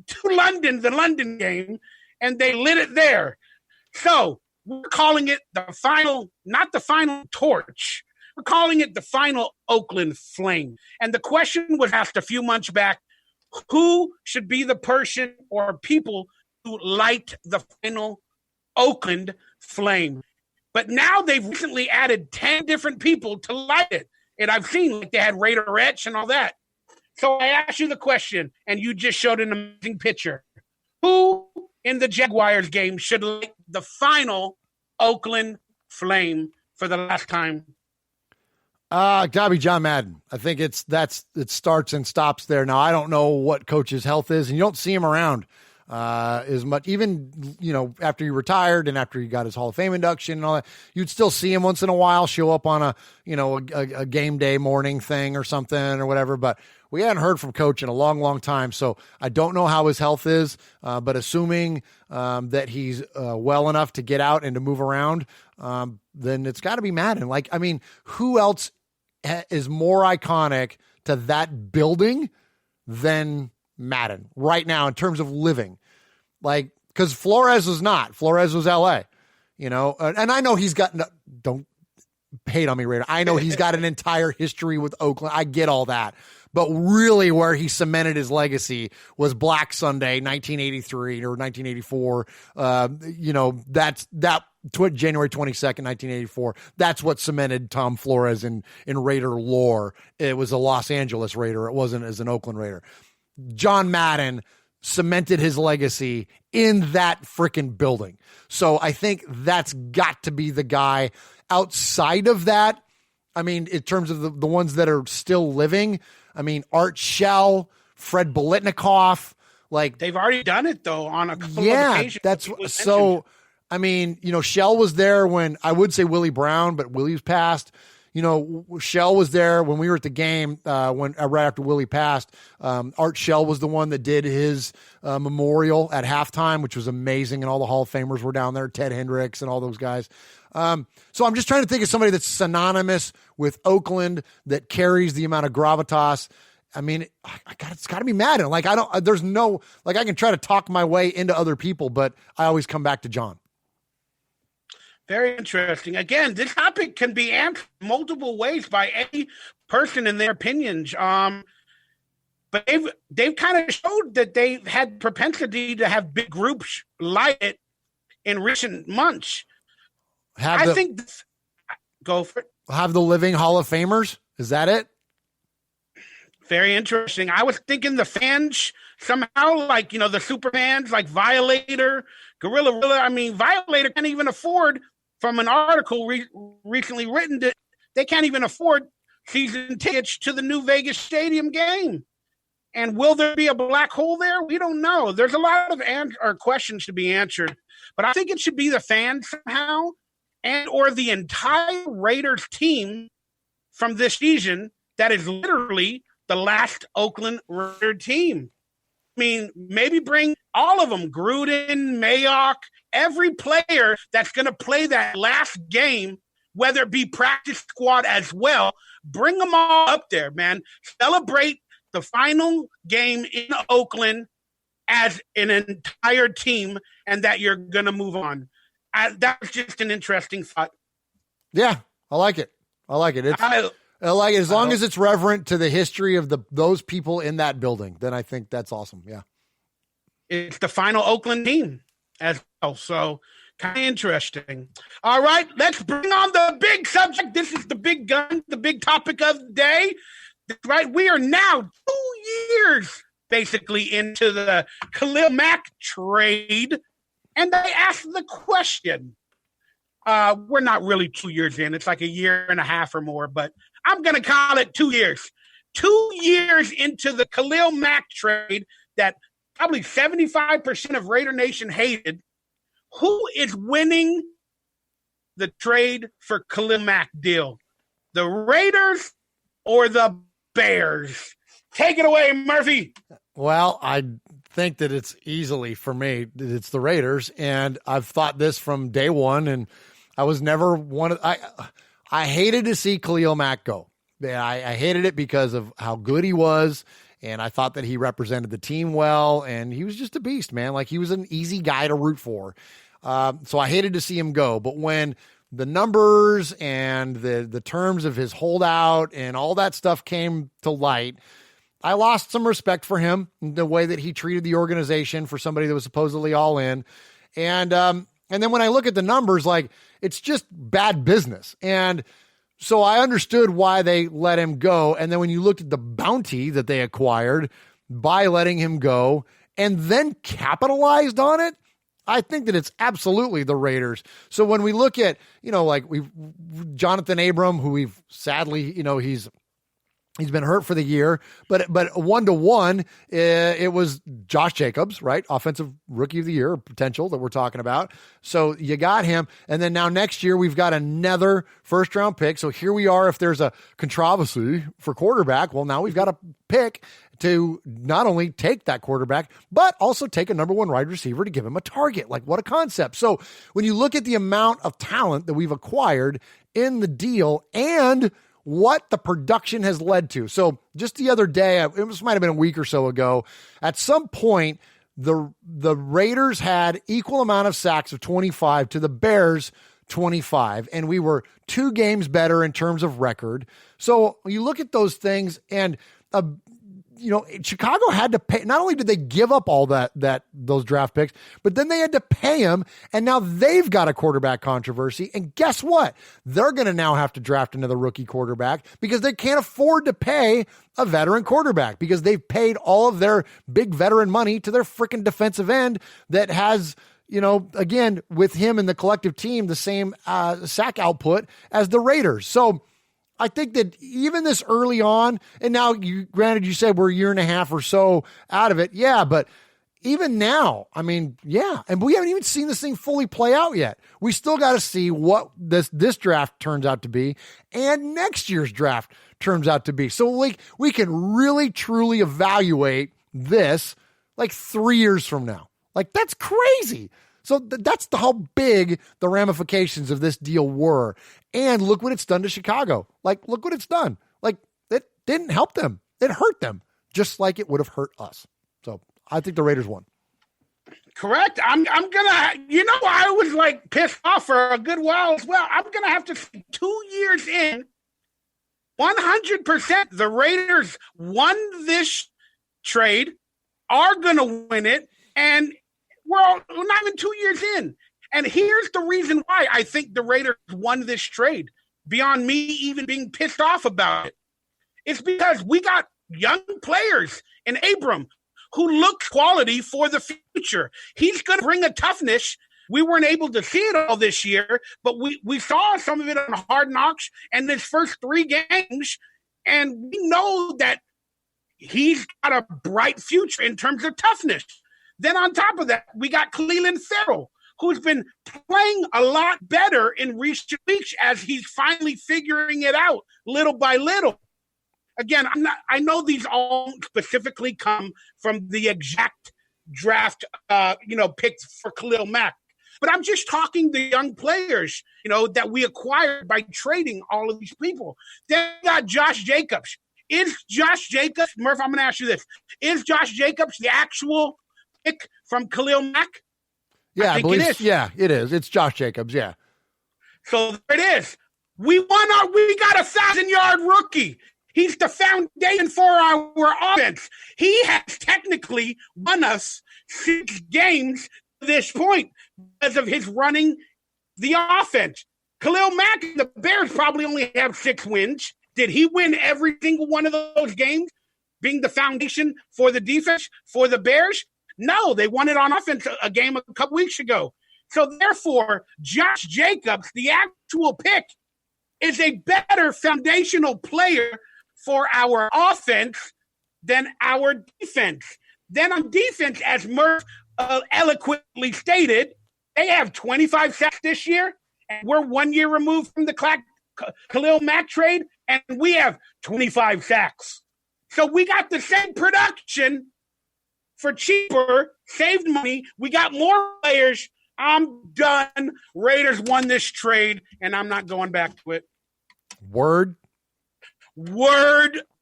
to London, the London game, and they lit it there. So we're calling it not the final torch. We're calling it the final Oakland flame. And the question was asked a few months back, who should be the person or people who light the final Oakland flame? But now they've recently added 10 different people to light it. And I've seen, like, they had Raiderettes and all that. So I asked you the question, and you just showed an amazing picture. Who in the Jaguars game should light the final Oakland flame for the last time? Gotta be John Madden. I think it starts and stops there. Now, I don't know what coach's health is, and you don't see him around as much, even, after he retired and after he got his Hall of Fame induction and all that. You'd still see him once in a while show up on a game day morning thing or something or whatever, but we hadn't heard from Coach in a long, long time. So I don't know how his health is, but assuming that he's well enough to get out and to move around, then it's got to be Madden. Like, I mean, who else is more iconic to that building than Madden right now in terms of living? Like, because Flores was not. Flores was LA, and I know he's got, don't hate on me, Raider. I know he's got an entire history with Oakland. I get all that. But really where he cemented his legacy was Black Sunday, 1983 or 1984. That's January 22nd, 1984. That's what cemented Tom Flores in Raider lore. It was a Los Angeles Raider. It wasn't as an Oakland Raider. John Madden cemented his legacy in that freaking building. So I think that's got to be the guy. Outside of that, I mean, in terms of the ones that are still living, I mean, Art Shell, Fred Biletnikoff, like they've already done it though on a couple of occasions. That's so. I mean, Shell was there when I would say Willie Brown, but Willie's passed. Shell was there when we were at the game, right after Willie passed. Art Shell was the one that did his memorial at halftime, which was amazing. And all the Hall of Famers were down there, Ted Hendricks and all those guys. So I'm just trying to think of somebody that's synonymous with Oakland, that carries the amount of gravitas. I mean, it's got to be Madden. Like, I can try to talk my way into other people, but I always come back to John. Very interesting. Again, this topic can be answered multiple ways by any person in their opinions. But they've kind of showed that they've had propensity to have big groups like it in recent months. Go for it. Have the living Hall of Famers? Is that it? Very interesting. I was thinking the fans somehow, like, the super fans, like Violator, Gorilla. I mean, Violator can't even afford, from an article recently written, that they can't even afford season tickets to the new Vegas Stadium game. And will there be a black hole there? We don't know. There's a lot of questions to be answered. But I think it should be the fans somehow, and or the entire Raiders team from this season that is literally the last Oakland Raider team. I mean, maybe bring all of them, Gruden, Mayock, every player that's going to play that last game, whether it be practice squad as well, bring them all up there, man. Celebrate the final game in Oakland as an entire team, and that you're going to move on. That's just an interesting thought. Yeah, I like it. I like it. I like it. As long as it's reverent to the history of those people in that building, then I think that's awesome. Yeah. It's the final Oakland team as well. So kind of interesting. All right, let's bring on the big subject. This is the big gun, the big topic of the day. That's right. We are now 2 years basically into the Khalil Mack trade. And they asked the question. We're not really 2 years in. It's like a year and a half or more, but I'm going to call it 2 years. 2 years into the Khalil Mack trade that probably 75% of Raider Nation hated. Who is winning the trade for Khalil Mack deal? The Raiders or the Bears? Take it away, Murphy. Well, I think that it's easily, for me, it's the Raiders. And I've thought this from day one, and I was never one of, I hated to see Khalil Mack go. I hated it because of how good he was, and I thought that he represented the team well, and he was just a beast, man. Like, he was an easy guy to root for. So I hated to see him go. But when the numbers and the terms of his holdout and all that stuff came to light, I lost some respect for him, the way that he treated the organization for somebody that was supposedly all in. And then when I look at the numbers, like, it's just bad business. And so I understood why they let him go. And then when you looked at the bounty that they acquired by letting him go and then capitalized on it, I think that it's absolutely the Raiders. So when we look at, Jonathan Abram, who we've sadly, he's been hurt for the year, but 1-to-1, it was Josh Jacobs, right? Offensive rookie of the year potential that we're talking about. So you got him. And then now next year we've got another first round pick. So here we are. If there's a controversy for quarterback, well, now we've got a pick to not only take that quarterback, but also take a number one wide receiver to give him a target. Like, what a concept. So when you look at the amount of talent that we've acquired in the deal and what the production has led to. So just the other day, it might have been a week or so ago, at some point, the Raiders had equal amount of sacks of 25 to the Bears 25, and we were 2 games better in terms of record. So you look at those things, and Chicago had to pay. Not only did they give up all those draft picks, but then they had to pay him, and now they've got a quarterback controversy. And guess what? They're going to now have to draft another rookie quarterback because they can't afford to pay a veteran quarterback because they've paid all of their big veteran money to their freaking defensive end that has, again, with him and the collective team, the same sack output as the Raiders. So I think that even this early on, and now granted you said we're a year and a half or so out of it. Yeah, but even now, I mean, yeah, and we haven't even seen this thing fully play out yet. We still got to see what this draft turns out to be and next year's draft turns out to be. So like we can really truly evaluate this like 3 years from now. Like that's crazy. So that's how big the ramifications of this deal were. And look what it's done to Chicago. Like look what it's done. Like it didn't help them. It hurt them just like it would have hurt us. So I think the Raiders won. Correct. I'm gonna, I was like pissed off for a good while as well. I'm gonna have to say 2 years in, 100% the Raiders won this trade, are gonna win it, and we're not even 2 years in. And here's the reason why I think the Raiders won this trade, beyond me even being pissed off about it. It's because we got young players in Abram who look quality for the future. He's going to bring a toughness. We weren't able to see it all this year, but we saw some of it on Hard Knocks and his first 3 games, and we know that he's got a bright future in terms of toughness. Then on top of that, we got Cleveland Farrell, who's been playing a lot better in recent weeks as he's finally figuring it out little by little. Again, I know these all specifically come from the exact draft, picked for Khalil Mack. But I'm just talking the young players, that we acquired by trading all of these people. Then we got Josh Jacobs. Is Josh Jacobs, Murph, I'm going to ask you this. Is Josh Jacobs the actual pick from Khalil Mack? Yeah, I think it is. Yeah, it is. It's Josh Jacobs, yeah. So there it is. We got a 1,000-yard rookie. He's the foundation for our offense. He has technically won us 6 games to this point because of his running the offense. Khalil Mack, the Bears probably only have 6 wins. Did he win every single one of those games, being the foundation for the defense for the Bears? No, they won it on offense a game a couple weeks ago. So therefore, Josh Jacobs, the actual pick, is a better foundational player for our offense than our defense. Then on defense, as Murph eloquently stated, they have 25 sacks this year, and we're 1 year removed from the Khalil Mack trade, and we have 25 sacks. So we got the same production for cheaper, saved money. We got more players. I'm done. Raiders won this trade, and I'm not going back to it. Word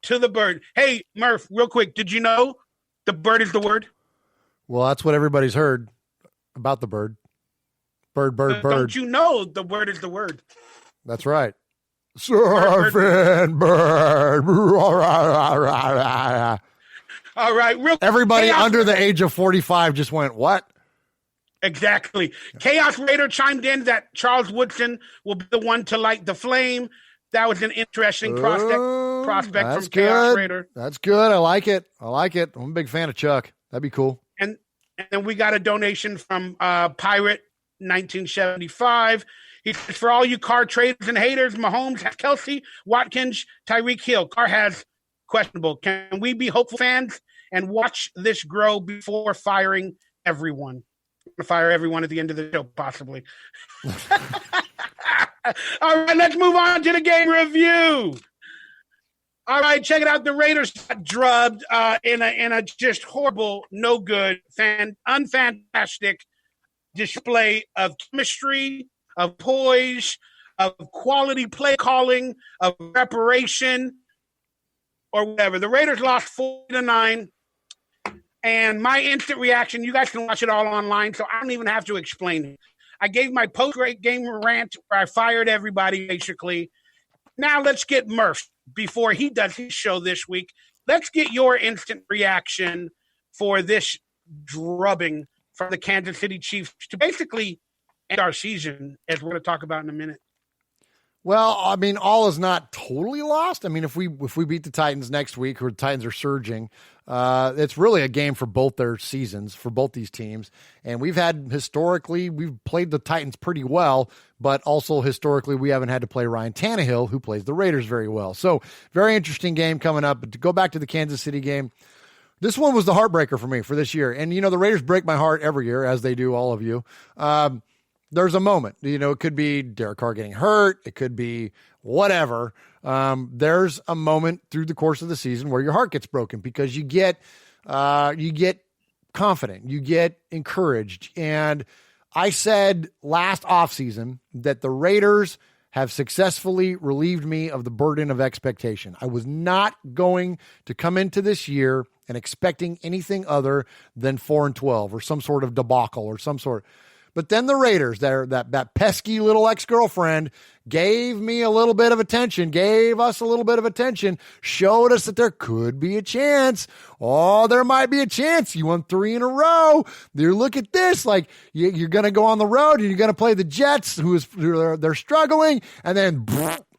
to the bird. Hey, Murph, real quick, did you know the bird is the word? Well, that's what everybody's heard about the bird. Bird. Don't you know the word is the word? That's right. Surfing bird. All right. Everybody under the age of 45 just went, what? Exactly. Chaos Raider chimed in that Charles Woodson will be the one to light the flame. That was an interesting prospect from Chaos Raider. That's good. I like it. I'm a big fan of Chuck. That'd be cool. And then we got a donation from Pirate 1975. He says, for all you Carr traders and haters, Mahomes has Kelsey, Watkins, Tyreek Hill. Carr has questionable. Can we be hopeful fans and watch this grow before firing everyone? Fire everyone at the end of the show, possibly. All right, let's move on to the game review. All right, check it out. The Raiders got drubbed in a just horrible, no good, unfantastic display of chemistry, of poise, of quality play calling, of preparation, or whatever. The Raiders lost 4-9. And my instant reaction, you guys can watch it all online, so I don't even have to explain it. I gave my post-game rant where I fired everybody, basically. Now let's get Murph before he does his show this week. Let's get your instant reaction for this drubbing from the Kansas City Chiefs to basically end our season, as we're going to talk about in a minute. Well, I mean, all is not totally lost. I mean, if we beat the Titans next week, or the Titans are surging, it's really a game for both their seasons, for both these teams. And we've played the Titans pretty well, but also historically we haven't had to play Ryan Tannehill, who plays the Raiders very well. So very interesting game coming up. But to go back to the Kansas City game, This one was the heartbreaker for me for this year. And, the Raiders break my heart every year, as they do all of you. There's a moment, it could be Derek Carr getting hurt. It could be whatever. There's a moment through the course of the season where your heart gets broken because you get confident, you get encouraged. And I said last offseason that the Raiders have successfully relieved me of the burden of expectation. I was not going to come into this year and expecting anything other than 4-12 or some sort of debacle or some sort. But then the Raiders, that pesky little ex-girlfriend, gave me a little bit of attention, gave us a little bit of attention, showed us that there could be a chance. Oh, there might be a chance. You won 3 in a row. You look at this, like you're going to go on the road and you're going to play the Jets, they're struggling, and then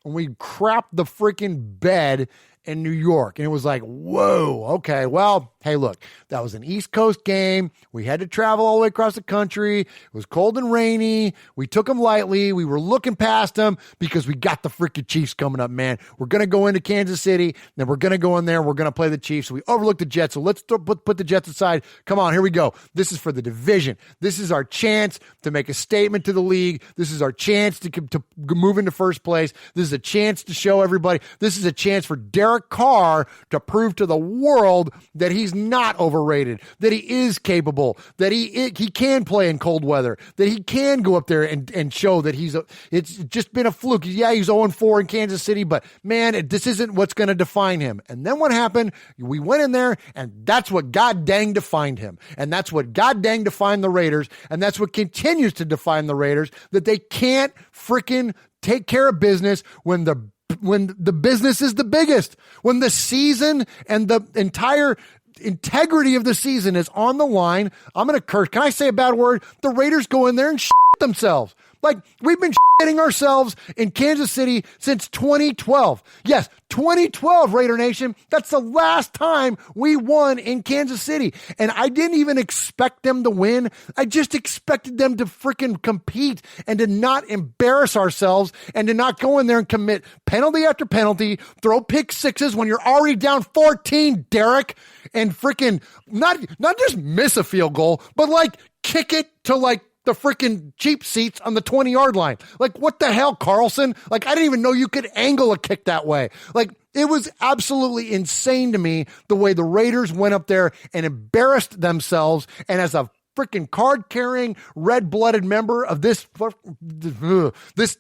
we crapped the freaking bed in New York. And it was like, whoa, okay, well, hey, look, that was an East Coast game. We had to travel all the way across the country. It was cold and rainy. We took them lightly. We were looking past them because we got the freaking Chiefs coming up, man. We're going to go into Kansas City, then we're going to go in there. We're going to play the Chiefs. So we overlooked the Jets. So let's put the Jets aside. Come on, here we go. This is for the division. This is our chance to make a statement to the league. This is our chance to move into first place. This is a chance to show everybody. This is a chance for Derek Carr to prove to the world that he's not overrated, that he is capable, that he can play in cold weather, that he can go up there and show that it's just been a fluke. Yeah, he's 0-4 in Kansas City, but man, this isn't what's going to define him. And then what happened? We went in there, and that's what god dang defined him. And that's what god dang defined the Raiders. And that's what continues to define the Raiders, that they can't freaking take care of business when the business is the biggest, when the season and the entire integrity of the season is on the line. I'm going to curse. Can I say a bad word? The Raiders go in there and shit themselves. Like, we've been shitting ourselves in Kansas City since 2012. Yes, 2012, Raider Nation. That's the last time we won in Kansas City. And I didn't even expect them to win. I just expected them to freaking compete and to not embarrass ourselves and to not go in there and commit penalty after penalty, throw pick sixes when you're already down 14, Derek, and freaking not just miss a field goal, but like kick it to like the freaking cheap seats on the 20-yard line. Like, what the hell, Carlson? Like, I didn't even know you could angle a kick that way. Like, it was absolutely insane to me the way the Raiders went up there and embarrassed themselves. And as a freaking card-carrying, red-blooded member of this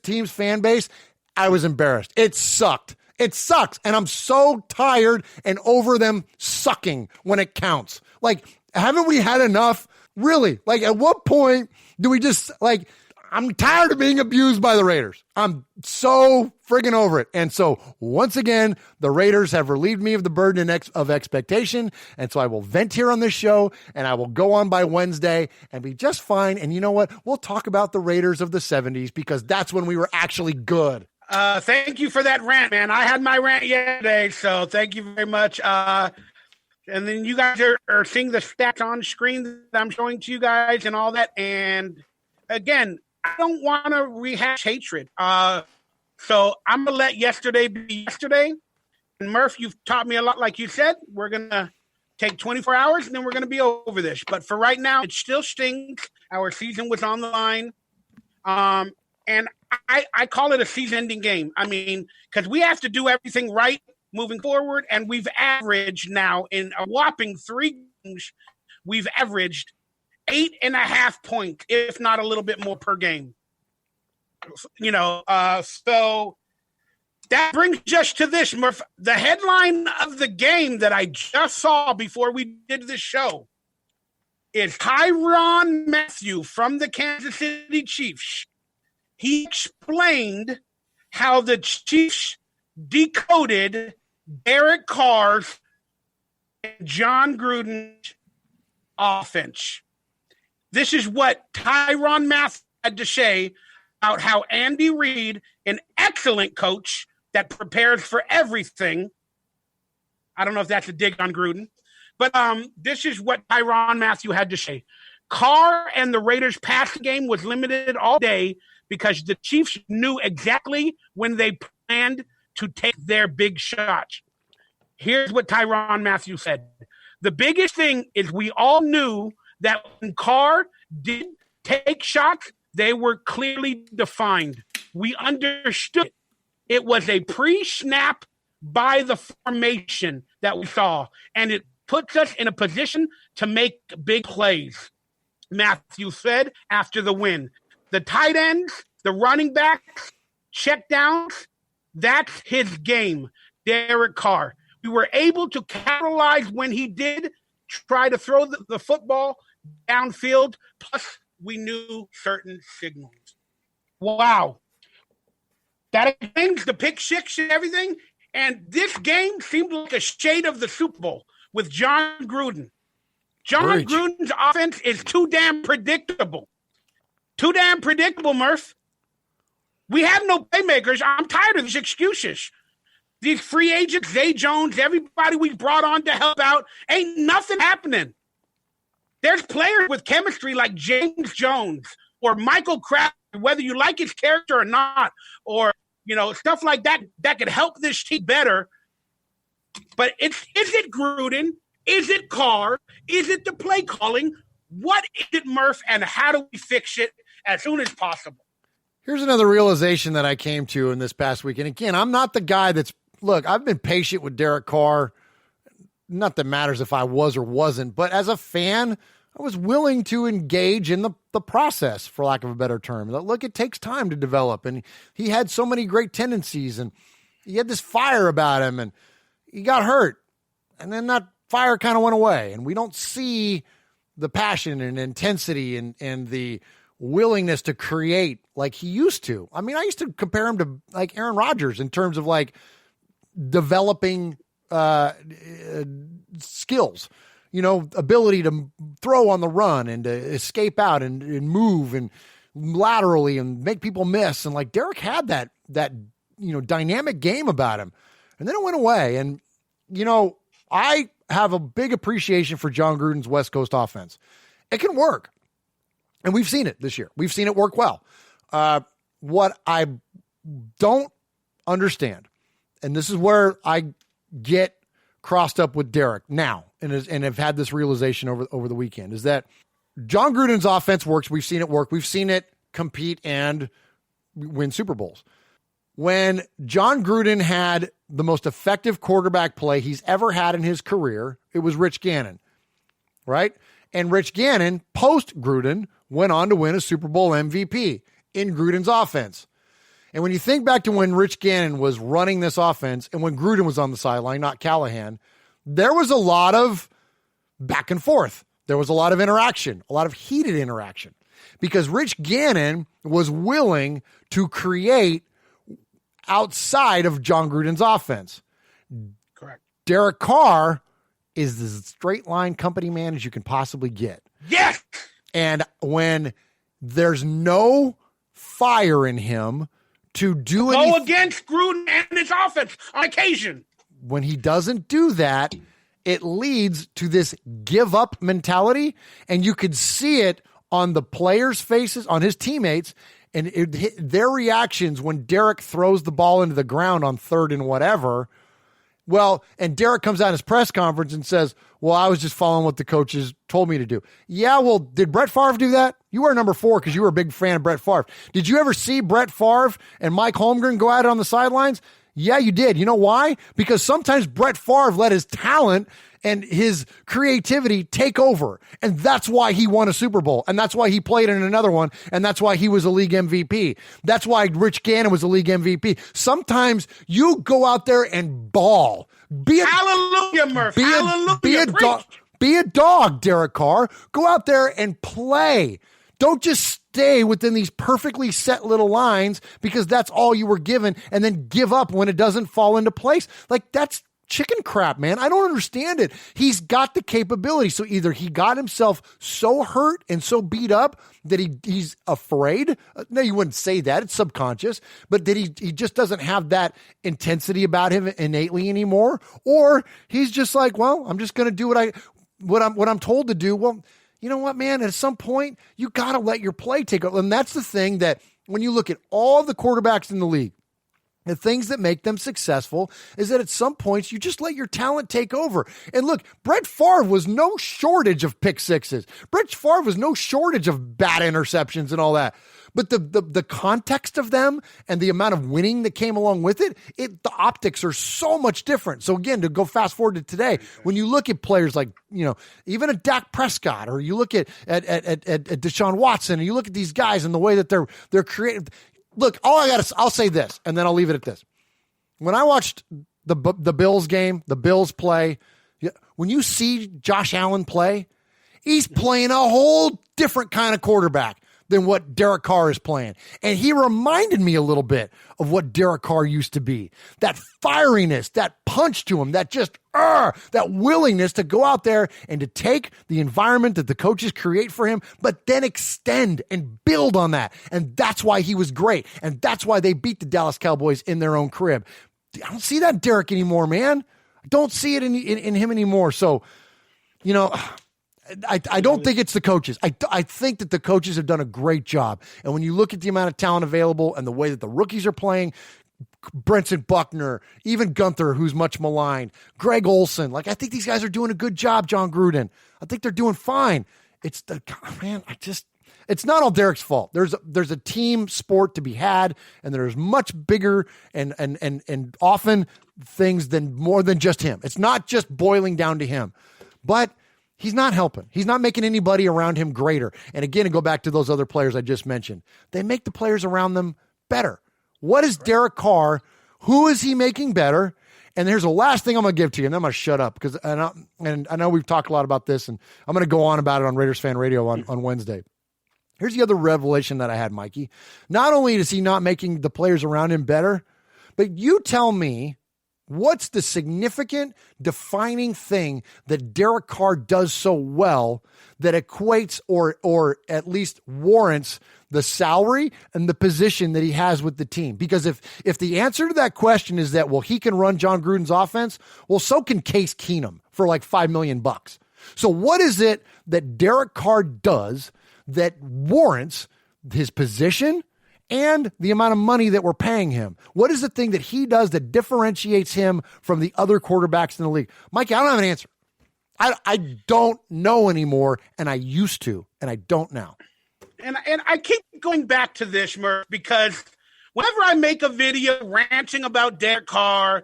team's fan base, I was embarrassed. It sucked. It sucks. And I'm so tired and over them sucking when it counts. Like, haven't we had enough? Really? Like, at what point do we just, like, I'm tired of being abused by the Raiders. I'm so friggin' over it. And so, once again, the Raiders have relieved me of the burden of expectation. And so I will vent here on this show, and I will go on by Wednesday and be just fine. And you know what? We'll talk about the Raiders of the 70s because that's when we were actually good. Thank you for that rant, man. I had my rant yesterday, so thank you very much. And then you guys are seeing the stats on screen that I'm showing to you guys and all that. And again, I don't want to rehash hatred. So I'm going to let yesterday be yesterday. And Murph, you've taught me a lot. Like you said, we're going to take 24 hours and then we're going to be over this. But for right now, it still stings. Our season was on the line. And I call it a season-ending game. I mean, because we have to do everything right moving forward, and we've averaged now in a whopping 3 games, we've averaged 8.5 points, if not a little bit more per game. So that brings us to this, Murph. The headline of the game that I just saw before we did this show is Tyrann Mathieu from the Kansas City Chiefs. He explained how the Chiefs decoded Derek Carr's and John Gruden's offense. This is what Tyrann Mathieu had to say about how Andy Reid, an excellent coach that prepares for everything. I don't know if that's a dig on Gruden, but this is what Tyrann Mathieu had to say. Carr and the Raiders' passing game was limited all day because the Chiefs knew exactly when they planned to take their big shots. Here's what Tyrann Mathieu said. The biggest thing is we all knew that when Carr did take shots, they were clearly defined. We understood it. It was a pre-snap by the formation that we saw, and it puts us in a position to make big plays. Matthew said after the win, the tight ends, the running backs, check downs, that's his game, Derek Carr. We were able to capitalize when he did try to throw the football downfield, plus we knew certain signals. Wow. That explains the pick six and everything, and this game seemed like a shade of the Super Bowl with John Gruden. John Gruden's offense is too damn predictable. Too damn predictable, Murph. We have no playmakers. I'm tired of these excuses. These free agents, Zay Jones, everybody we brought on to help out, ain't nothing happening. There's players with chemistry like James Jones or Michael Kraft, whether you like his character or not, or, stuff like that that could help this team better. But is it Gruden? Is it Carr? Is it the play calling? What is it, Murph, and how do we fix it as soon as possible? Here's another realization that I came to in this past week. And again, I'm not the guy look, I've been patient with Derek Carr. Not that matters if I was or wasn't, but as a fan, I was willing to engage in the process, for lack of a better term. Look, it takes time to develop, and he had so many great tendencies, and he had this fire about him, and he got hurt, and then that fire kind of went away, and we don't see the passion and intensity and the willingness to create like he used to. I mean, I used to compare him to like Aaron Rodgers in terms of like developing skills, ability to throw on the run and to escape out and move and laterally and make people miss. And like Derek had that dynamic game about him, and then it went away. And, I have a big appreciation for John Gruden's West Coast offense. It can work. And we've seen it this year. We've seen it work well. What I don't understand, and this is where I get crossed up with Derek now, and have had this realization over the weekend, is that John Gruden's offense works. We've seen it work. We've seen it compete and win Super Bowls. When John Gruden had the most effective quarterback play he's ever had in his career, it was Rich Gannon, right? And Rich Gannon, post-Gruden, went on to win a Super Bowl MVP in Gruden's offense. And when you think back to when Rich Gannon was running this offense and when Gruden was on the sideline, not Callahan, there was a lot of back and forth. There was a lot of interaction, a lot of heated interaction, because Rich Gannon was willing to create outside of John Gruden's offense. Correct. Derek Carr is as straight line company man as you can possibly get. Yes! And when there's no fire in him to do go against Gruden and his offense on occasion, when he doesn't do that, it leads to this give up mentality. And you could see it on the players' faces, on his teammates, and their reactions when Derek throws the ball into the ground on third and whatever. Well, and Derek comes out in his press conference and says, well, I was just following what the coaches told me to do. Yeah, well, did Brett Favre do that? You were number 4 because you were a big fan of Brett Favre. Did you ever see Brett Favre and Mike Holmgren go at it on the sidelines? Yeah, you did. You know why? Because sometimes Brett Favre let his talent and his creativity take over. And that's why he won a Super Bowl. And that's why he played in another one. And that's why he was a league MVP. That's why Rich Gannon was a league MVP. Sometimes you go out there and ball. Hallelujah, Murph. Hallelujah. Be a dog, Derek Carr. Go out there and play. Don't just stay within these perfectly set little lines because that's all you were given and then give up when it doesn't fall into place. Like, that's chicken crap, man. I don't understand it. He's got the capability. So either he got himself so hurt and so beat up that he's afraid. No, you wouldn't say that. It's subconscious. But that he just doesn't have that intensity about him innately anymore. Or he's just like, well, I'm just going to do what I'm told to do. Well, you know what, man? At some point, you got to let your play take over. And that's the thing that when you look at all the quarterbacks in the league, The things that make them successful is that at some points you just let your talent take over. And look, Brett Favre was no shortage of pick sixes. Brett Favre was no shortage of bad interceptions and all that. But the context of them and the amount of winning that came along with it, the optics are so much different. So again, to go fast forward to today, when you look at players like, even a Dak Prescott, or you look at Deshaun Watson, and you look at these guys and the way that they're creative. Look, I'll say this, and then I'll leave it at this. When I watched the Bills game, the Bills play, when you see Josh Allen play, he's playing a whole different kind of quarterback than what Derek Carr is playing. And he reminded me a little bit of what Derek Carr used to be. That fieriness, that punch to him, that just, that willingness to go out there and to take the environment that the coaches create for him, but then extend and build on that. And that's why he was great. And that's why they beat the Dallas Cowboys in their own crib. I don't see that Derek anymore, man. I don't see it in him anymore. So, I don't think it's the coaches. I think that the coaches have done a great job. And when you look at the amount of talent available and the way that the rookies are playing, Brenton Buckner, even Gunther, who's much maligned, Greg Olson, I think these guys are doing a good job, John Gruden. I think they're doing fine. It's not all Derek's fault. There's a team sport to be had, and there's much bigger and often things more than just him. It's not just boiling down to him. But he's not helping. He's not making anybody around him greater. And again, to go back to those other players I just mentioned, they make the players around them better. What is Derek Carr? Who is he making better? And here's the last thing I'm going to give to you, and then I'm going to shut up, because and I know we've talked a lot about this, and I'm going to go on about it on Raiders Fan Radio on Wednesday. Here's the other revelation that I had, Mikey. Not only is he not making the players around him better, but you tell me, what's the significant defining thing that Derek Carr does so well that equates or at least warrants the salary and the position that he has with the team? Because if the answer to that question is that, well, he can run John Gruden's offense, well, so can Case Keenum for like $5 million. So what is it that Derek Carr does that warrants his position and the amount of money that we're paying him? What is the thing that he does that differentiates him from the other quarterbacks in the league? Mikey, I don't have an answer. I don't know anymore, and I used to, and I don't now. And I keep going back to this, Murph, because whenever I make a video ranting about Derek Carr,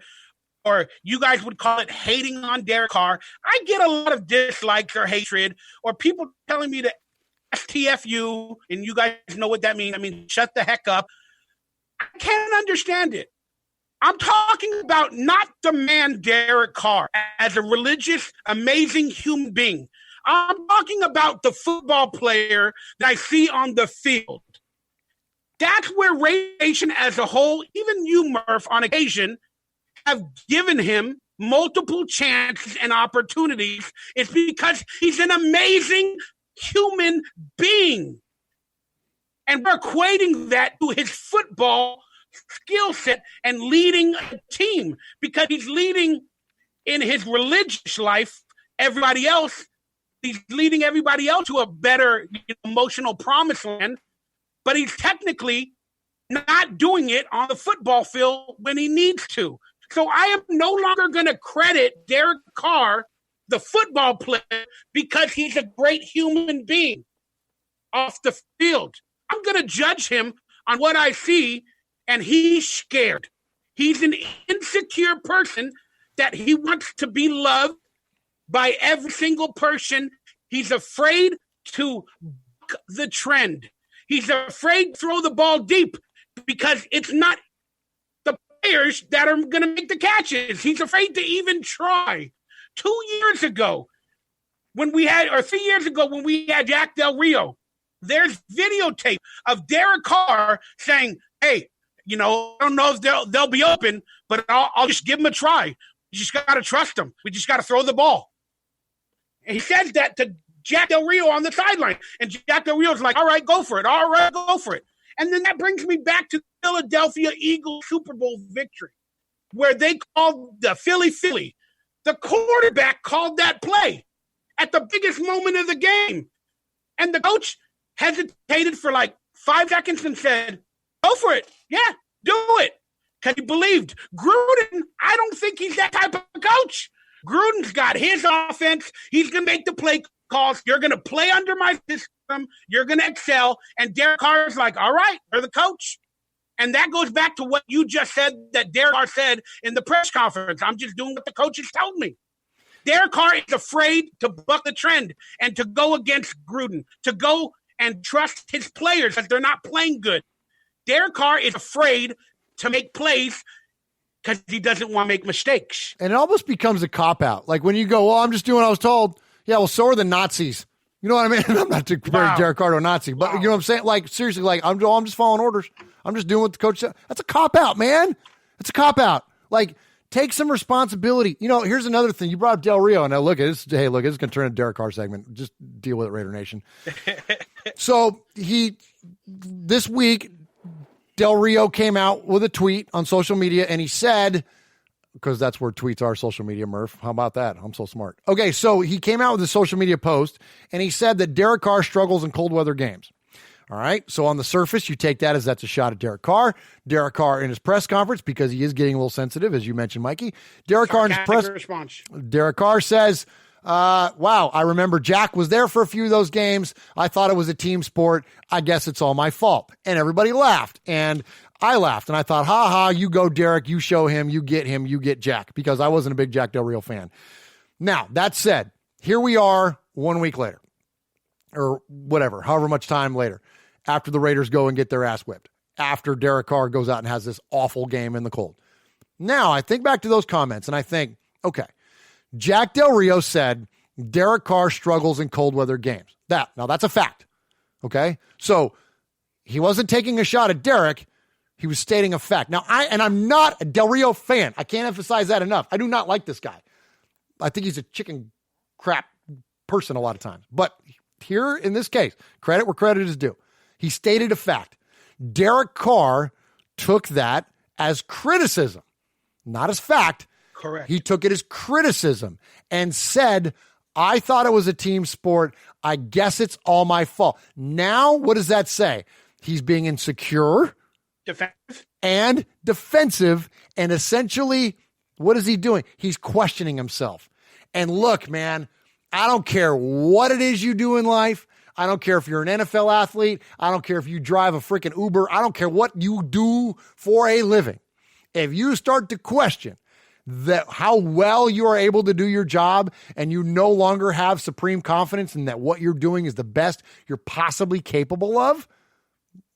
or you guys would call it hating on Derek Carr, I get a lot of dislikes or hatred, or people telling me to STFU, and you guys know what that means. I mean, shut the heck up. I can't understand it. I'm talking about not the man Derek Carr as a religious, amazing human being. I'm talking about the football player that I see on the field. That's where Raider Nation as a whole, even you, Murph, on occasion, have given him multiple chances and opportunities. It's because he's an amazing human being. And we're equating that to his football skill set and leading a team, because he's leading in his religious life everybody else. He's leading everybody else to a better emotional promised land, but he's technically not doing it on the football field when he needs to. So I am no longer going to credit Derek Carr, the football player, because he's a great human being off the field. I'm going to judge him on what I see, and he's scared. He's an insecure person that he wants to be loved by every single person. He's afraid to buck the trend. He's afraid to throw the ball deep because it's not the players that are going to make the catches. He's afraid to even try. 2 years ago, when we had, or 3 years ago, when we had Jack Del Rio, there's videotape of Derek Carr saying, hey, I don't know if they'll be open, but I'll just give them a try. You just got to trust them. We just got to throw the ball. And he says that to Jack Del Rio on the sideline. And Jack Del Rio's like, all right, go for it. All right, go for it. And then that brings me back to the Philadelphia Eagles Super Bowl victory, where they called the Philly. The quarterback called that play at the biggest moment of the game. And the coach hesitated for like 5 seconds and said, go for it. Yeah, do it. because he believed. Gruden, I don't think he's that type of coach. Gruden's got his offense. He's going to make the play calls. You're going to play under my system. You're going to excel. And Derek Carr's like, all right, you're the coach. And that goes back to what you just said that Derek Carr said in the press conference. I'm just doing what the coaches told me. Derek Carr is afraid to buck the trend and to go against Gruden, to go and trust his players that they're not playing good. Derek Carr is afraid to make plays because he doesn't want to make mistakes. And it almost becomes a cop-out. Like when you go, well, I'm just doing what I was told. Yeah, well, so are the Nazis. You know what I mean? I'm not comparing Derek Carr to a Nazi, but you know what I'm saying? Like, seriously, like, I'm just following orders. I'm just doing what the coach said. That's a cop-out, man. That's a cop-out. Like, take some responsibility. You know, here's another thing. You brought up Del Rio, and now look, it's going to turn into a Derek Carr segment. Just deal with it, Raider Nation. So, this week, Del Rio came out with a tweet on social media, and he said, because that's where tweets are, social media, Murph. How about that? I'm so smart. Okay, so he came out with a social media post, and he said that Derek Carr struggles in cold weather games. All right, so on the surface, you take that as that's a shot at Derek Carr. Derek Carr in his press conference, because he is getting a little sensitive, as you mentioned, Mikey. Derek Carr in his press response. Derek Carr says, wow, I remember Jack was there for a few of those games. I thought it was a team sport. I guess it's all my fault. And everybody laughed. And I laughed. And I thought, ha, you go, Derek. You show him. You get Jack. Because I wasn't a big Jack Del Rio fan. Now, that said, here we are 1 week later. Or whatever, however much time later. After the Raiders go and get their ass whipped. After Derek Carr goes out and has this awful game in the cold. Now, I think back to those comments. And I think, okay. Jack Del Rio said Derek Carr struggles in cold weather games. Now that's a fact. Okay. So he wasn't taking a shot at Derek. He was stating a fact. Now I'm not a Del Rio fan. I can't emphasize that enough. I do not like this guy. I think he's a chicken crap person a lot of times, but here in this case, credit where credit is due. He stated a fact. Derek Carr took that as criticism, not as fact. Correct. He took it as criticism and said, I thought it was a team sport. I guess it's all my fault. Now, what does that say? He's being insecure, defensive, and essentially, what is he doing? He's questioning himself. And look, man, I don't care what it is you do in life. I don't care if you're an NFL athlete. I don't care if you drive a freaking Uber. I don't care what you do for a living. If you start to question that how well you are able to do your job and you no longer have supreme confidence in that what you're doing is the best you're possibly capable of,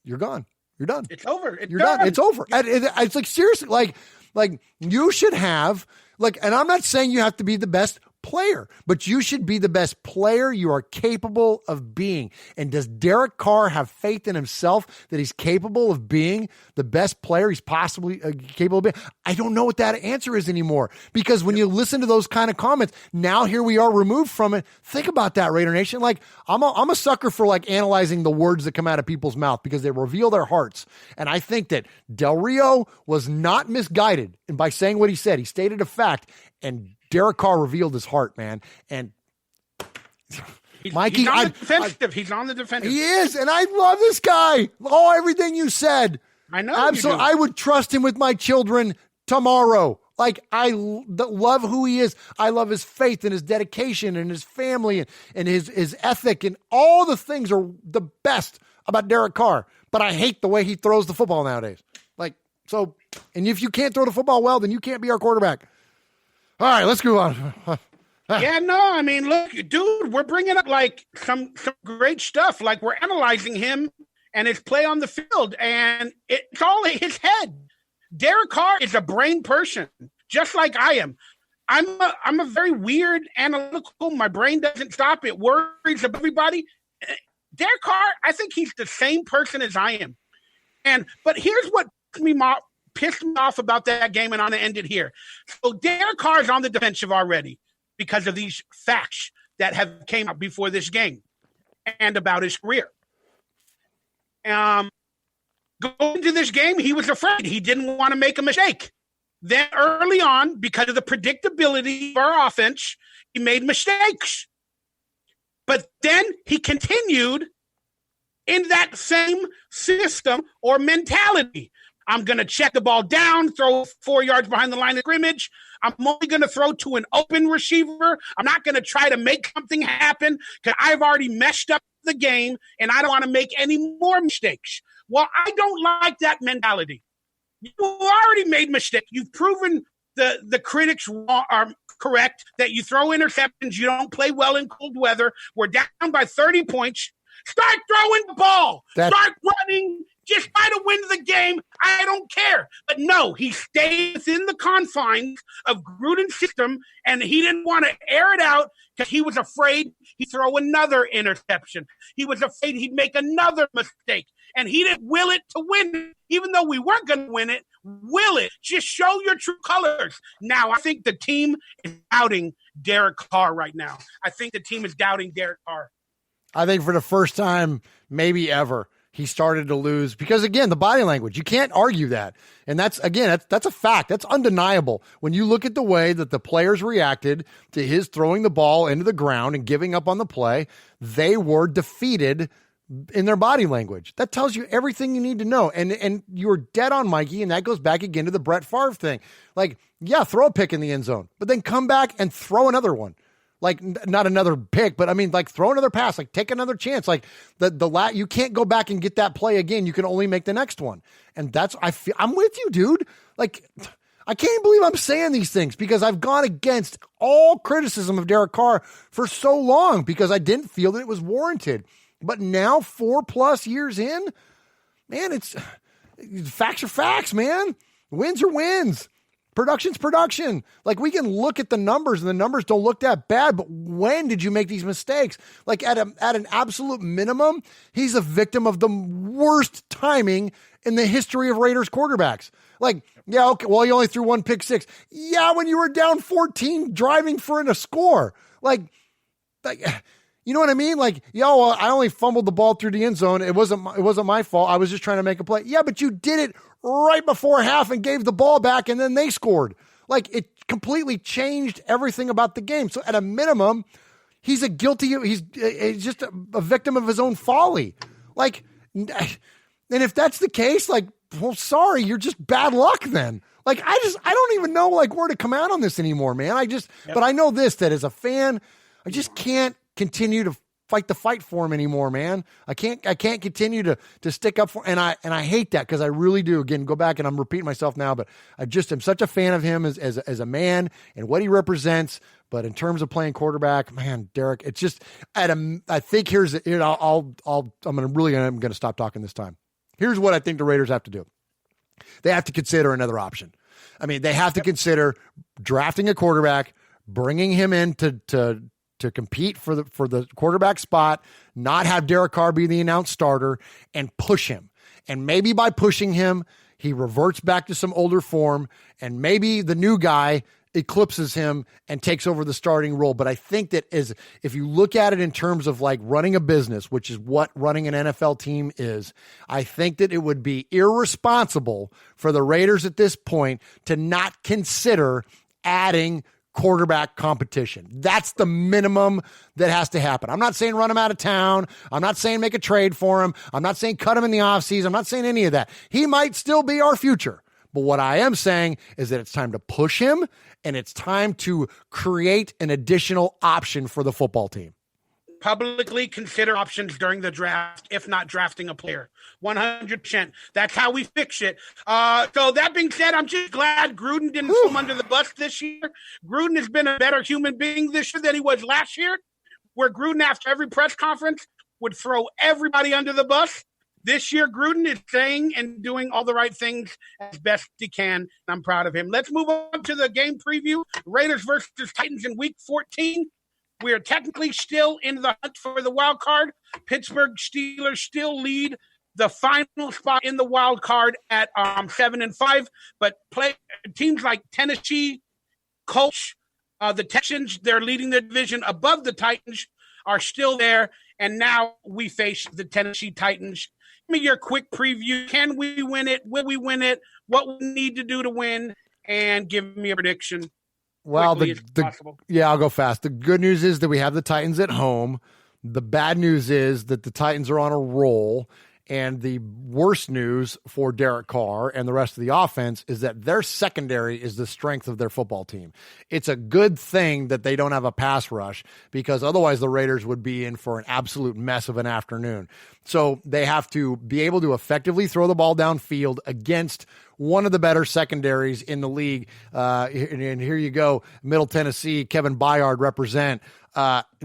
you're gone. You're done. It's over. You're done. It's over. It's like, seriously, like you should have, like, and I'm not saying you have to be the best player, but you should be the best player you are capable of being. And does Derek Carr have faith in himself that he's capable of being the best player he's possibly capable of being? I don't know what that answer is anymore, because when you listen to those kind of comments, now here we are removed from it. Think about that, Raider Nation. Like, I'm a sucker for like analyzing the words that come out of people's mouth because they reveal their hearts. And I think that Del Rio was not misguided by saying what he said. He stated a fact, and Derek Carr revealed his heart, man. And Mikey, he's on the defensive. He is, and I love this guy. Oh, everything you said. I know. Absolutely. I would trust him with my children tomorrow. Like, I love who he is. I love his faith and his dedication and his family and his ethic, and all the things are the best about Derek Carr. But I hate the way he throws the football nowadays. Like, so, and if you can't throw the football well, then you can't be our quarterback. All right, let's go on. Yeah, no, I mean, look, dude, we're bringing up like some great stuff. Like, we're analyzing him and his play on the field, and it's all in his head. Derek Carr is a brain person, just like I am. I'm a very weird, analytical. My brain doesn't stop. It worries about everybody. Derek Carr, I think he's the same person as I am. But here's what pissed me off about that game, and I'm going to end it here. So Derek Carr is on the defensive already because of these facts that have came out before this game and about his career. Going into this game, he was afraid. He didn't want to make a mistake. Then early on, because of the predictability of our offense, he made mistakes. But then he continued in that same system or mentality. I'm going to check the ball down, throw 4 yards behind the line of scrimmage. I'm only going to throw to an open receiver. I'm not going to try to make something happen because I've already messed up the game and I don't want to make any more mistakes. Well, I don't like that mentality. You already made mistakes. You've proven the critics are correct that you throw interceptions. You don't play well in cold weather. We're down by 30 points. Start throwing the ball. Start running. Just try to win the game. I don't care. But no, he stayed within the confines of Gruden's system, and he didn't want to air it out because he was afraid he'd throw another interception. He was afraid he'd make another mistake, and he didn't will it to win it. Even though we weren't going to win it, will it. Just show your true colors. Now, I think the team is doubting Derek Carr right now. I think the team is doubting Derek Carr. I think for the first time, maybe ever, he started to lose because, again, the body language, you can't argue that. And that's a fact. That's undeniable. When you look at the way that the players reacted to his throwing the ball into the ground and giving up on the play, they were defeated in their body language. That tells you everything you need to know. And you're dead on, Mikey, and that goes back again to the Brett Favre thing. Like, yeah, throw a pick in the end zone, but then come back and throw another one. Like, not another pick, but I mean, like, throw another pass, like, take another chance. Like, you can't go back and get that play again. You can only make the next one. And I'm with you, dude. Like, I can't believe I'm saying these things because I've gone against all criticism of Derek Carr for so long because I didn't feel that it was warranted. But now, 4+ years in, man, facts are facts, man. Wins are wins. Production's production. Like, we can look at the numbers and the numbers don't look that bad, but when did you make these mistakes? Like, at an absolute minimum, he's a victim of the worst timing in the history of Raiders quarterbacks. Like, yeah, okay, well, you only threw 1 pick six. Yeah, when you were down 14 driving for a score. Like, you know what I mean? Like, well, I only fumbled the ball through the end zone. It wasn't my fault. I was just trying to make a play. Yeah, but you did it right before half and gave the ball back, and then they scored. Like, it completely changed everything about the game. So at a minimum, he's just a victim of his own folly. Like, and if that's the case, like, well, sorry, you're just bad luck then. Like, I don't even know, like, where to come out on this anymore, man. But I know this, that as a fan, I just can't continue to fight the fight for him anymore, man. I can't continue to stick up for, and I hate that because I really do. Again, go back and I'm repeating myself now, but I just am such a fan of him as a man and what he represents. But in terms of playing quarterback, man, Derek, it's just I think I'm going to stop talking this time. Here's what I think the Raiders have to do. They have to consider another option. I mean, they have to consider drafting a quarterback, bringing him in to compete for the quarterback spot, not have Derek Carr be the announced starter, and push him. And maybe by pushing him, he reverts back to some older form, and maybe the new guy eclipses him and takes over the starting role. But I think that if you look at it in terms of like running a business, which is what running an NFL team is, I think that it would be irresponsible for the Raiders at this point to not consider adding quarterback competition. That's the minimum that has to happen. I'm not saying run him out of town. I'm not saying make a trade for him. I'm not saying cut him in the offseason. I'm not saying any of that. He might still be our future. But what I am saying is that it's time to push him and it's time to create an additional option for the football team. Publicly consider options during the draft, if not drafting a player. 100%. That's how we fix it. So that being said, I'm just glad Gruden didn't throw him under the bus this year. Gruden has been a better human being this year than he was last year, where Gruden, after every press conference, would throw everybody under the bus. This year, Gruden is saying and doing all the right things as best he can. I'm proud of him. Let's move on to the game preview. Raiders versus Titans in Week 14. We are technically still in the hunt for the wild card. Pittsburgh Steelers still lead the final spot in the wild card at 7-5. But teams like Tennessee, Colts, the Texans, they're leading the division above the Titans, are still there. And now we face the Tennessee Titans. Give me your quick preview. Can we win it? Will we win it? What we need to do to win? And give me a prediction. Well, I'll go fast. The good news is that we have the Titans at home. The bad news is that the Titans are on a roll, And the worst news for Derek Carr and the rest of the offense is that their secondary is the strength of their football team. It's a good thing that they don't have a pass rush, because otherwise the Raiders would be in for an absolute mess of an afternoon. So they have to be able to effectively throw the ball downfield against one of the better secondaries in the league. And here you go, Middle Tennessee, Kevin Byard represent.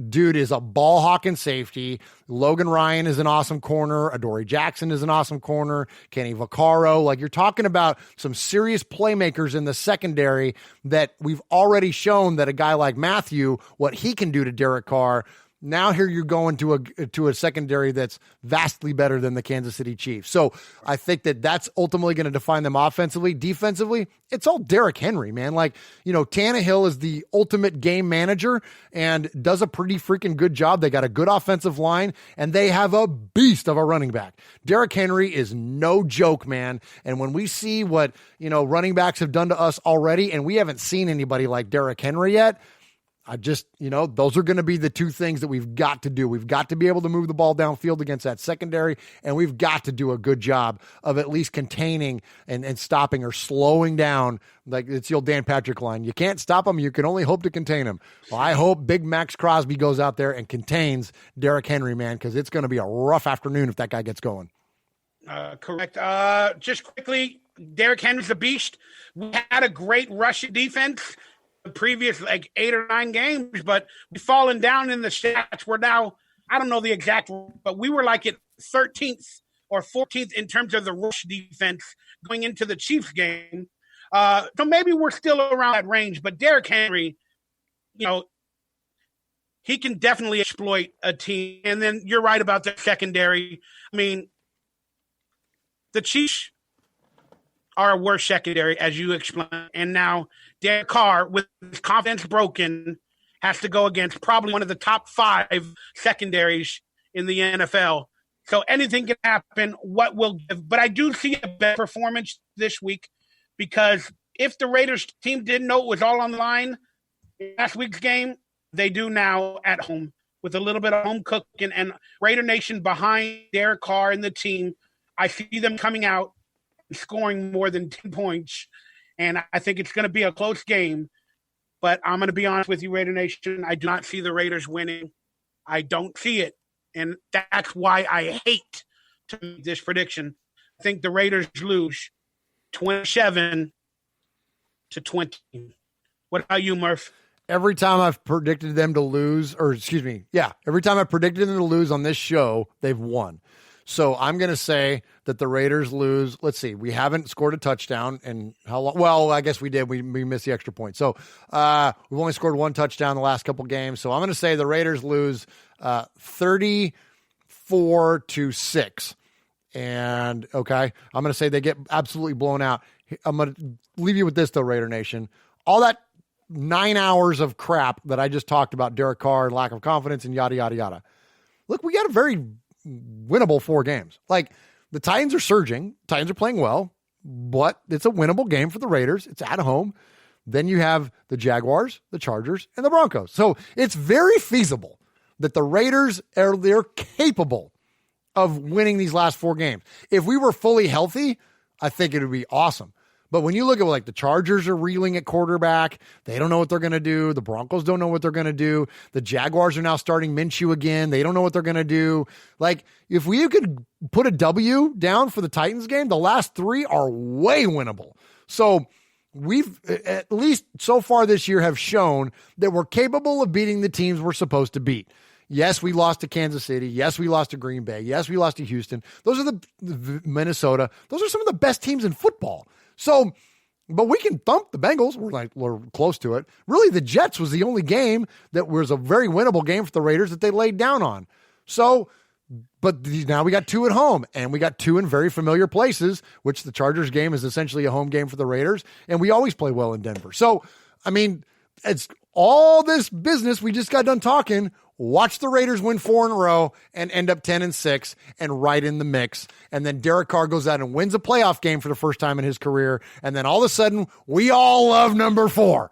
Dude is a ball hawking safety. Logan Ryan is an awesome corner. Adoree Jackson is an awesome corner. Kenny Vaccaro. Like, you're talking about some serious playmakers in the secondary that we've already shown that a guy like Matthew, what he can do to Derek Carr. Now here you're going to a secondary that's vastly better than the Kansas City Chiefs. So I think that that's ultimately going to define them offensively. Defensively, it's all Derrick Henry, man. Like, Tannehill is the ultimate game manager and does a pretty freaking good job. They got a good offensive line, and they have a beast of a running back. Derrick Henry is no joke, man. And when we see what, running backs have done to us already, and we haven't seen anybody like Derrick Henry yet, I just, those are going to be the two things that we've got to do. We've got to be able to move the ball downfield against that secondary, and we've got to do a good job of at least containing and stopping or slowing down. Like, it's the old Dan Patrick line. You can't stop them. You can only hope to contain them. Well, I hope Big Max Crosby goes out there and contains Derrick Henry, man, because it's going to be a rough afternoon if that guy gets going. Correct. Just quickly, Derrick Henry's a beast. We had a great rushing defense the previous 8 or 9 games, but we've fallen down in the stats. We're now, I don't know the exact, but we were like at 13th or 14th in terms of the rush defense going into the Chiefs game. So maybe we're still around that range, but Derrick Henry, he can definitely exploit a team. And then you're right about the secondary. I mean, the Chiefs are a worse secondary, as you explained. And now Derek Carr, with his confidence broken, has to go against probably one of the top 5 secondaries in the NFL. So anything can happen. But I do see a better performance this week, because if the Raiders team didn't know it was all on the line in last week's game, they do now at home with a little bit of home cooking and Raider Nation behind Derek Carr and the team. I see them coming out and scoring more than 10 points. And I think it's going to be a close game. But I'm going to be honest with you, Raider Nation. I do not see the Raiders winning. I don't see it. And that's why I hate to make this prediction. I think the Raiders lose 27-20. What about you, Murph? Every time I've predicted them to lose, every time I've predicted them to lose on this show, they've won. So I'm going to say that the Raiders lose. Let's see. We haven't scored a touchdown in how long? Well, I guess we did. We missed the extra point. So we've only scored 1 touchdown the last couple games. So I'm going to say the Raiders lose 34-6. And okay, I'm going to say they get absolutely blown out. I'm going to leave you with this though, Raider Nation. All that 9 hours of crap that I just talked about, Derek Carr and lack of confidence and yada, yada, yada. Look, we got a very winnable 4 games. Like, the Titans are surging. Titans are playing well, but it's a winnable game for the Raiders. It's at home. Then you have the Jaguars, the Chargers, and the Broncos. So it's very feasible that the Raiders they're capable of winning these last 4 games. If we were fully healthy, I think it would be awesome. But when you look at the Chargers are reeling at quarterback, they don't know what they're going to do. The Broncos don't know what they're going to do. The Jaguars are now starting Minshew again. They don't know what they're going to do. If we could put a W down for the Titans game, the last 3 are way winnable. So we've, at least so far this year, have shown that we're capable of beating the teams we're supposed to beat. Yes, we lost to Kansas City. Yes, we lost to Green Bay. Yes, we lost to Houston. Those are the Minnesota. Those are some of the best teams in football. So, but we can thump the Bengals. We're close to it. Really, the Jets was the only game that was a very winnable game for the Raiders that they laid down on. So, but now we got 2 at home, and we got 2 in very familiar places, which the Chargers game is essentially a home game for the Raiders, and we always play well in Denver. So, I mean, it's all this business we just got done talking. Watch the Raiders win 4 in a row and end up 10-6 and right in the mix. And then Derek Carr goes out and wins a playoff game for the first time in his career. And then all of a sudden, we all love number 4.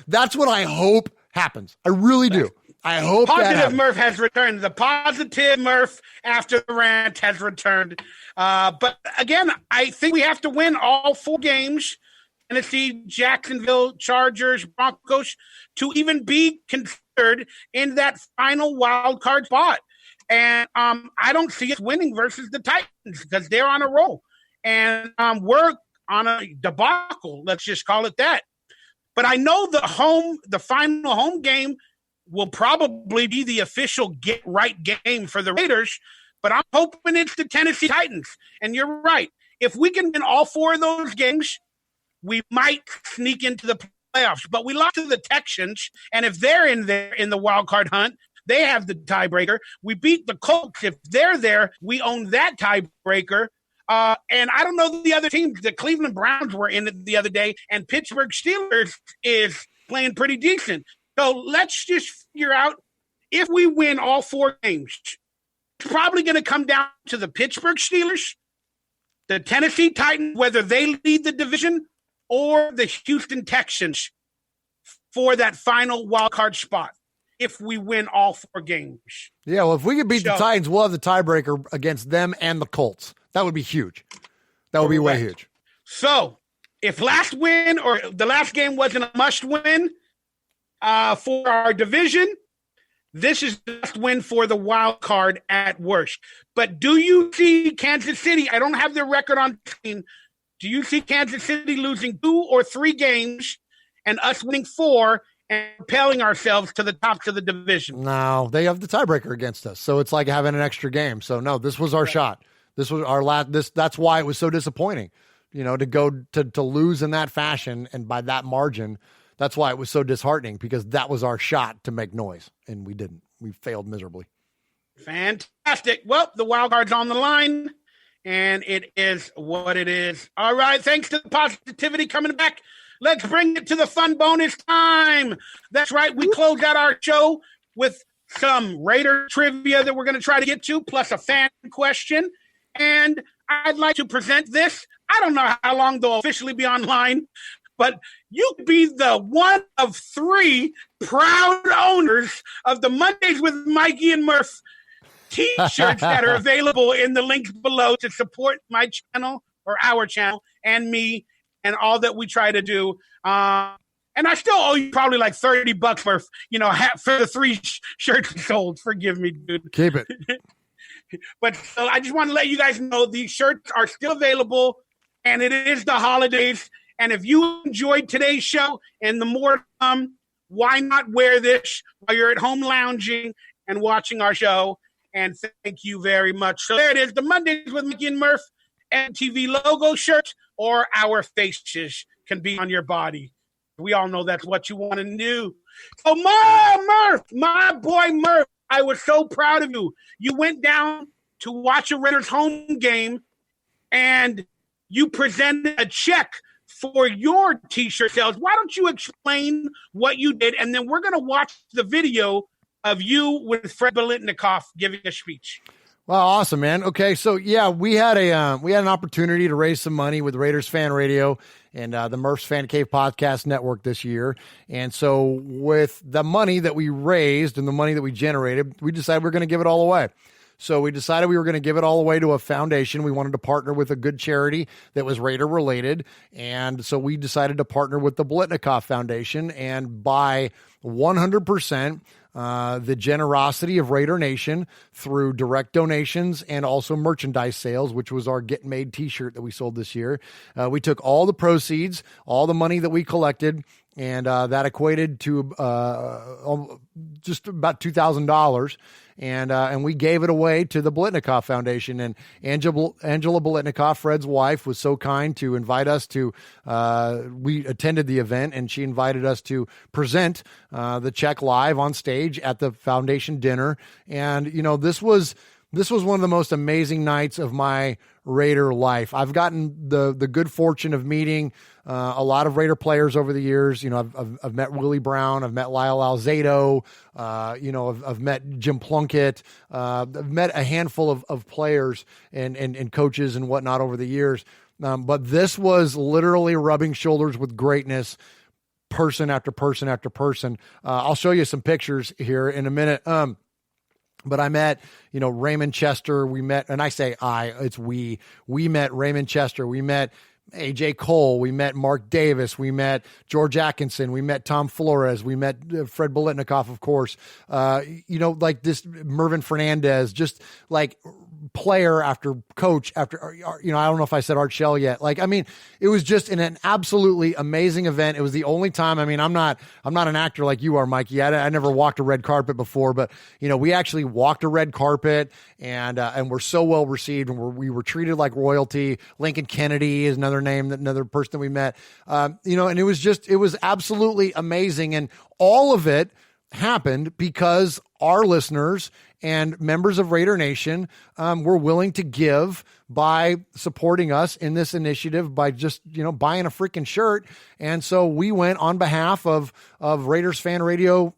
That's what I hope happens. I really do. I hope Positive Murph has returned. The positive Murph after the rant has returned. But again, I think we have to win all 4 games. Tennessee, Jacksonville, Chargers, Broncos, to even be considered in that final wild card spot. And I don't see us winning versus the Titans because they're on a roll. And we're on a debacle, let's just call it that. But I know the final home game will probably be the official get-right game for the Raiders, but I'm hoping it's the Tennessee Titans. And you're right. If we can win all 4 of those games, we might sneak into the playoffs. But we lost to the Texans, and if they're in there in the wild card hunt, they have the tiebreaker. We beat the Colts. If they're there, we own that tiebreaker. And I don't know the other teams. The Cleveland Browns were in it the other day, and Pittsburgh Steelers is playing pretty decent. So let's just figure out if we win all 4 games. It's probably going to come down to the Pittsburgh Steelers, the Tennessee Titans, whether they lead the division, or the Houston Texans for that final wild card spot if we win all 4 games. Yeah, well, if we could beat the Titans, we'll have the tiebreaker against them and the Colts. That would be huge. That would be way huge. So if the last game wasn't a must-win for our division, this is a must-win for the wild card at worst. But do you see Kansas City? I don't have their record on screen. Do you see Kansas City losing 2 or 3 games and us winning 4 and propelling ourselves to the top of the division? No, they have the tiebreaker against us. So it's like having an extra game. So no, this was our shot. This was our last. That's why it was so disappointing, to go to lose in that fashion and by that margin. That's why it was so disheartening, because that was our shot to make noise, and we didn't. We failed miserably. Fantastic. Well, the wild card's on the line, and it is what it is. All right. Thanks to the positivity coming back. Let's bring it to the fun bonus time. That's right. We closed out our show with some Raider trivia that we're going to try to get to, plus a fan question. And I'd like to present this. I don't know how long they'll officially be online, but you could be the one of 3 proud owners of the Mondays with Mikey and Murf T-shirts that are available in the links below to support my channel or our channel and me and all that we try to do. And I still owe you probably like $30 for the 3 shirts sold. Forgive me, dude. Keep it. But I just want to let you guys know these shirts are still available, and it is the holidays. And if you enjoyed today's show and the more to come, why not wear this while you're at home lounging and watching our show? And thank you very much. So there it is, the Mondays with Mickey and Murf MTV logo shirt, or our faces can be on your body. We all know that's what you want to do. So my boy Murf, I was so proud of you. You went down to watch a Raiders home game, and you presented a check for your T-shirt sales. Why don't you explain what you did, and then we're going to watch the video of you with Fred Biletnikoff giving a speech. Well, awesome, man. Okay, so yeah, we had an opportunity to raise some money with Raiders Fan Radio and the Murph's Fan Cave Podcast Network this year. And so with the money that we raised and the money that we generated, we decided we're going to give it all away. So we decided we were going to give it all away to a foundation. We wanted to partner with a good charity that was Raider related. And so we decided to partner with the Biletnikoff Foundation and buy 100% the generosity of Raider Nation through direct donations and also merchandise sales, which was our Get Made t-shirt that we sold this year. We took all the proceeds, all the money that we collected, and that equated to just about $2,000. And we gave it away to the Biletnikoff Foundation. And Angela Biletnikoff, Fred's wife, was so kind to invite us to, we attended the event, and she invited us to present the check live on stage at the foundation dinner. And, this was one of the most amazing nights of my Raider life. I've gotten the good fortune of meeting a lot of Raider players over the years. I've met Willie Brown, I've met Lyle Alzado, I've met Jim Plunkett, I've met a handful of players and coaches and whatnot over the years. But this was literally rubbing shoulders with greatness person after person after person. I'll show you some pictures here in a minute. But I met, Raymond Chester. We met, and I say it's we met Raymond Chester. We met AJ Cole. We met Mark Davis. We met George Atkinson. We met Tom Flores. We met Fred Bolitnikoff, of course. Like this Mervin Fernandez, just like player after coach after, I don't know if I said Art Shell yet. It was just an absolutely amazing event. It was the only time. I'm not an actor like you are, Mikey. I never walked a red carpet before, but we actually walked a red carpet and we're so well received, and we were treated like royalty. Lincoln Kennedy is another name, another person that we met, and it was absolutely amazing. And all of it happened because our listeners and members of Raider Nation were willing to give by supporting us in this initiative by just, buying a freaking shirt. And so we went on behalf of Raiders Fan Radio,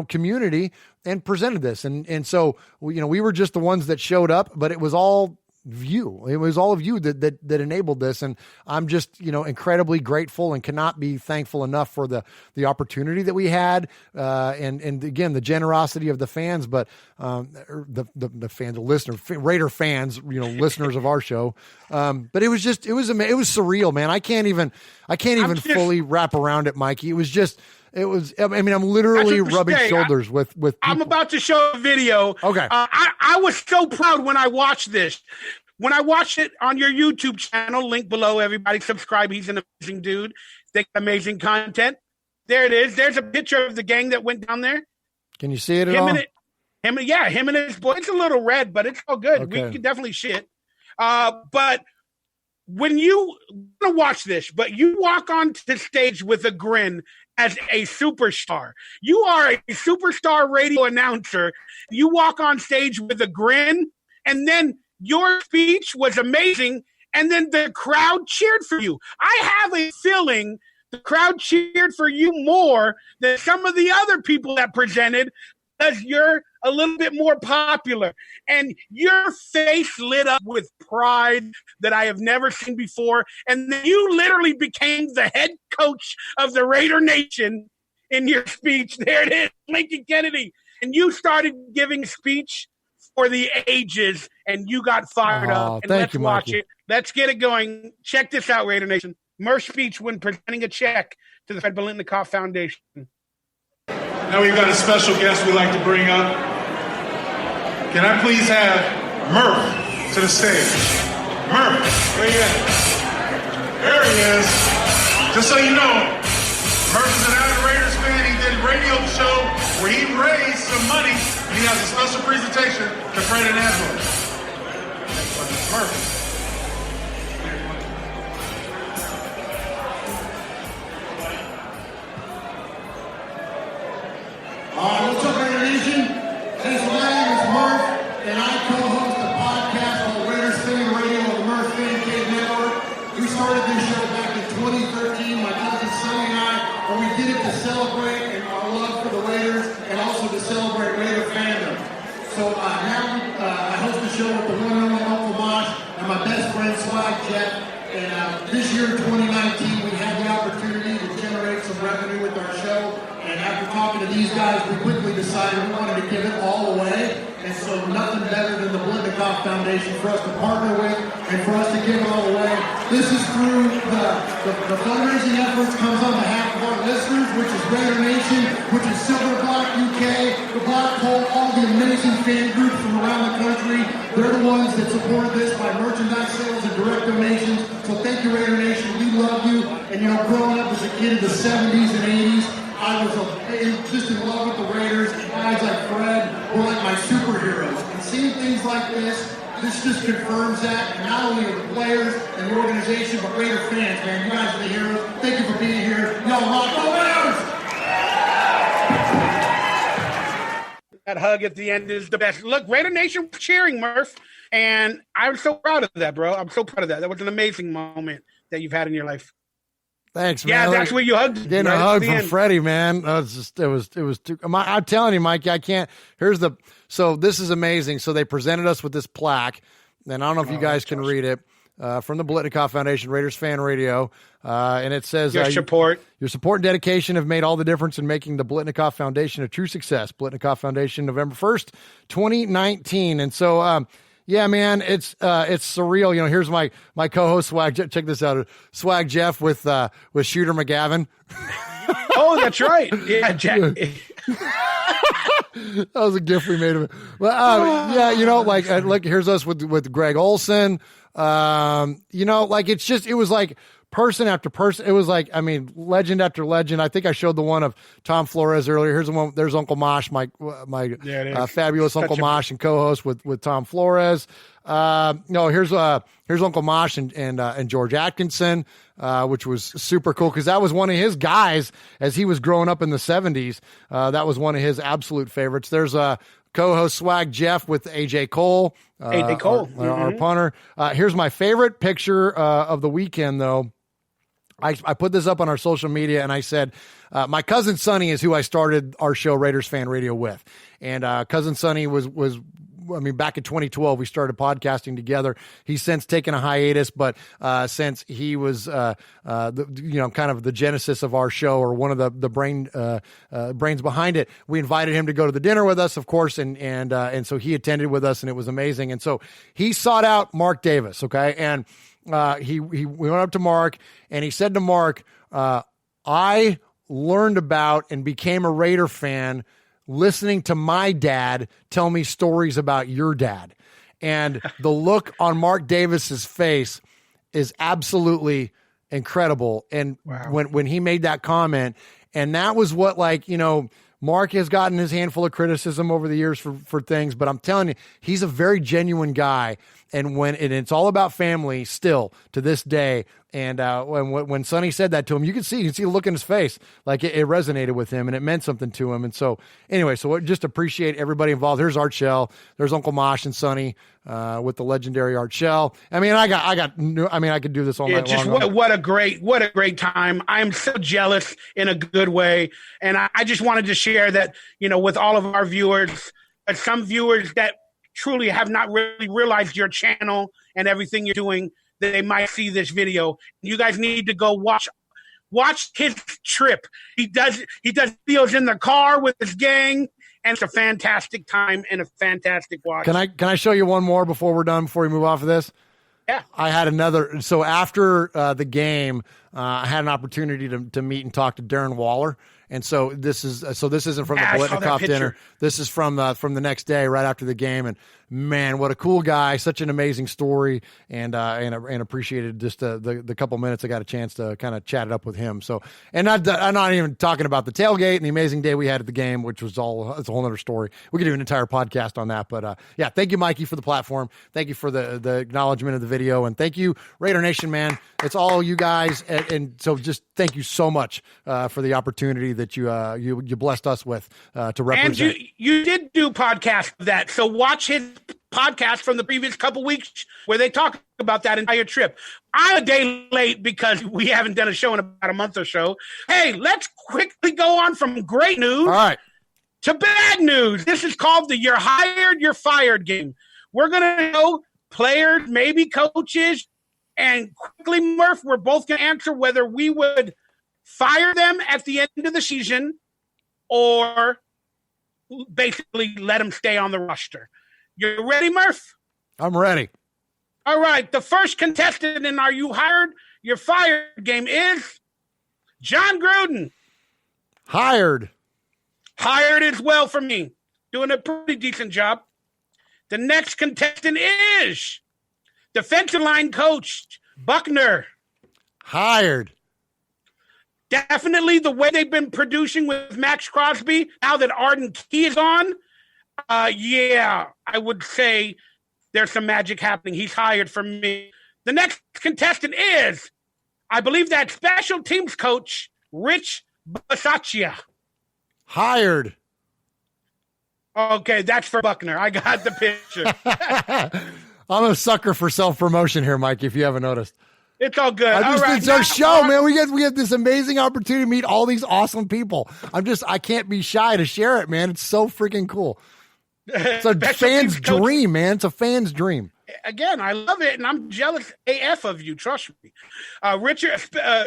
community, and presented this. And so, we were just the ones that showed up, but it was all it was all of you that enabled this. And I'm just, incredibly grateful and cannot be thankful enough for the opportunity that we had. And again, the generosity of the fans, but, the fans, the listeners, Raider fans, listeners of our show. But it was surreal, man. I can't even fully wrap around it, Mikey. I'm literally rubbing shoulders with people. I'm about to show a video. Okay. I was so proud when I watched this. When I watched it on your YouTube channel, link below, everybody subscribe. He's an amazing dude. They got amazing content. There it is. There's a picture of the gang that went down there. Can you see it at all? Him and his boy. It's a little red, but it's all good. Okay. We can definitely see it. But when you want to watch this, but you walk onto the stage with a grin as a superstar. You are a superstar radio announcer. You walk on stage with a grin, and then your speech was amazing, and then the crowd cheered for you. I have a feeling the crowd cheered for you more than some of the other people that presented, because you're a little bit more popular. And your face lit up with pride that I have never seen before. And then you literally became the head coach of the Raider Nation in your speech. There it is, Lincoln Kennedy. And you started giving speech for the ages, and you got fired up. And let's watch it. Let's get it going. Check this out, Raider Nation. Murph's speech when presenting a check to the Fred Bolitnikoff Foundation. Now we've got a special guest we'd like to bring up. Can I please have Murf to the stage? Murf, where you at? There he is. Just so you know, Murf is an avid Raiders fan. He did a radio show where he raised some money, and he has a special presentation to Fred and Angela. Murf. What's up, Raider Nation? Hey, so my name is Murf, and I co-host a podcast called Raiders Fan Radio on the Murf Fan Cave Network. We started this show back in 2013, my cousin Sonny and I, and we did it to celebrate our love for the Raiders and also to celebrate Raider fandom. So now I host the show with the one and only Uncle Mosh and my best friend Swag Jeff. And this year, 2019, we had the opportunity to generate some revenue with our show. And after talking to these guys, we quickly decided we wanted to give it all away. And so nothing better than the Bolitnikoff Foundation for us to partner with and for us to give it all away. This is through the fundraising efforts comes on behalf of our listeners, which is Raider Nation, which is Silver Block UK, the Black Hole, all the amazing fan groups from around the country. They're the ones that supported this by merchandise sales and direct donations. So thank you, Raider Nation. We love you. And growing up as a kid in the 70s and 80s, I was just in love with the Raiders, and guys like Fred were like my superheroes. And seeing things like this just confirms that. And not only are the players and the organization, but Raider fans, man. You guys are the heroes. Thank you for being here. Y'all rock. Go Raiders! That hug at the end is the best. Look, Raider Nation cheering, Murf. And I'm so proud of that, bro. I'm so proud of that. That was an amazing moment that you've had in your life. Thanks, man. Yeah, that's where you hugged. Getting a hug from Freddie, man. It was too. I'm telling you, Mikey, I can't. So this is amazing. So they presented us with this plaque, and I don't know if you guys can read it. from the Blitnikoff Foundation, Raiders Fan Radio. And it says, Your support and dedication have made all the difference in making the Blitnikoff Foundation a true success. Blitnikoff Foundation, November 1st, 2019. And so, yeah, man, it's surreal. You know, here's my co-host Swag. Check this out, Swag Jeff with Shooter McGavin. Oh, that's right. Yeah, Jack. That was a gift we made of it. But yeah, you know, like here's us with Greg Olson. You know, like it was like person after person. It was like, I mean, legend after legend. I think I showed the one of Tom Flores earlier. Here's the one. There's Uncle Mosh, my fabulous Uncle Mosh and co-host with Tom Flores. No, here's Uncle Mosh and George Atkinson, which was super cool because that was one of his guys as he was growing up in the 70s. That was one of his absolute favorites. There's co-host Swag Jeff with AJ Cole. AJ Cole, our punter. Here's my favorite picture of the weekend, though. I put this up on our social media and I said, my cousin Sonny is who I started our show Raiders Fan Radio with. And cousin Sonny was back in 2012, we started podcasting together. He's since taken a hiatus, but since he was, kind of the genesis of our show or one of the brains behind it, we invited him to go to the dinner with us, of course, and so he attended with us, and it was amazing. And so he sought out Mark Davis, okay, and we went up to Mark, and he said to Mark, I learned about and became a Raider fan listening to my dad tell me stories about your dad. And the look on Mark Davis's face is absolutely incredible. And wow. when he made that comment, and that was what, like, you know, Mark has gotten his handful of criticism over the years for things, but I'm telling you, he's a very genuine guy. And it's all about family still to this day. And when Sonny said that to him, you can see the look in his face, like it resonated with him and it meant something to him. And so anyway, just appreciate everybody involved. There's Art Shell, there's Uncle Mosh and Sonny with the legendary Art Shell. I mean, I could do this all night long. Just what a great time. I'm so jealous in a good way. And I just wanted to share that, you know, with all of our viewers, some viewers that truly have not really realized your channel and everything you're doing, they might see this video. You guys need to go watch his trip. He does videos in the car with his gang, and it's a fantastic time and a fantastic watch. Can I show you one more before we're done, before we move off of this? Yeah. I had another. So after the game, I had an opportunity to meet and talk to Darren Waller. And so this isn't from the Blitnikoff dinner. This is from the next day, right after the game. And man, what a cool guy! Such an amazing story, and appreciated just the couple minutes I got a chance to kind of chat it up with him. So, and I'm not even talking about the tailgate and the amazing day we had at the game, which was it's a whole other story. We could do an entire podcast on that. But yeah, thank you, Mikey, for the platform. Thank you for the acknowledgement of the video, and thank you, Raider Nation, man. It's all you guys, and so just thank you so much for the opportunity that you blessed us with to represent. And you did do podcast of that, so watch his podcast from the previous couple weeks where they talk about that entire trip. I'm a day late because we haven't done a show in about a month or so. Hey, let's quickly go on from great news all right to bad news. This is called the "You're hired, you're fired" game. We're gonna know players, maybe coaches, and quickly, Murph, we're both gonna answer whether we would fire them at the end of the season or basically let them stay on the roster. You ready, Murph? I'm ready. All right. The first contestant in our "You Hired, You're Fired" game is John Gruden. Hired. Hired as well for me. Doing a pretty decent job. The next contestant is defensive line coach Buckner. Hired. Definitely the way they've been producing with Max Crosby, now that Arden Key is on, yeah, I would say there's some magic happening. He's hired for me. The next contestant is, I believe, that special teams coach, Rich Bisaccia. Hired. Okay, that's for Buckner. I got the picture. I'm a sucker for self-promotion here, Mike, if you haven't noticed. It's all good. It's our show, man. We have this amazing opportunity to meet all these awesome people. I can't be shy to share it, man. It's so freaking cool. It's a fan's dream, man. It's a fan's dream. Again, I love it, and I'm jealous AF of you. Trust me.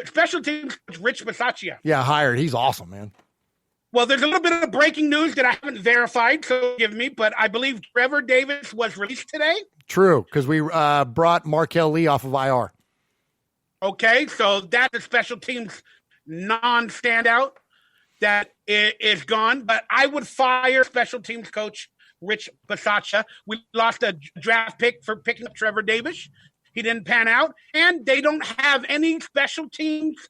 Special teams coach Rich Bisaccia. Yeah, hired. He's awesome, man. Well, there's a little bit of breaking news that I haven't verified, so give me, but I believe Trevor Davis was released today. True, because we brought Markel Lee off of IR. Okay, so that's a special teams non-standout that is gone, but I would fire special teams coach Rich Bisaccia. We lost a draft pick for picking up Trevor Davis. He didn't pan out, and they don't have any special teams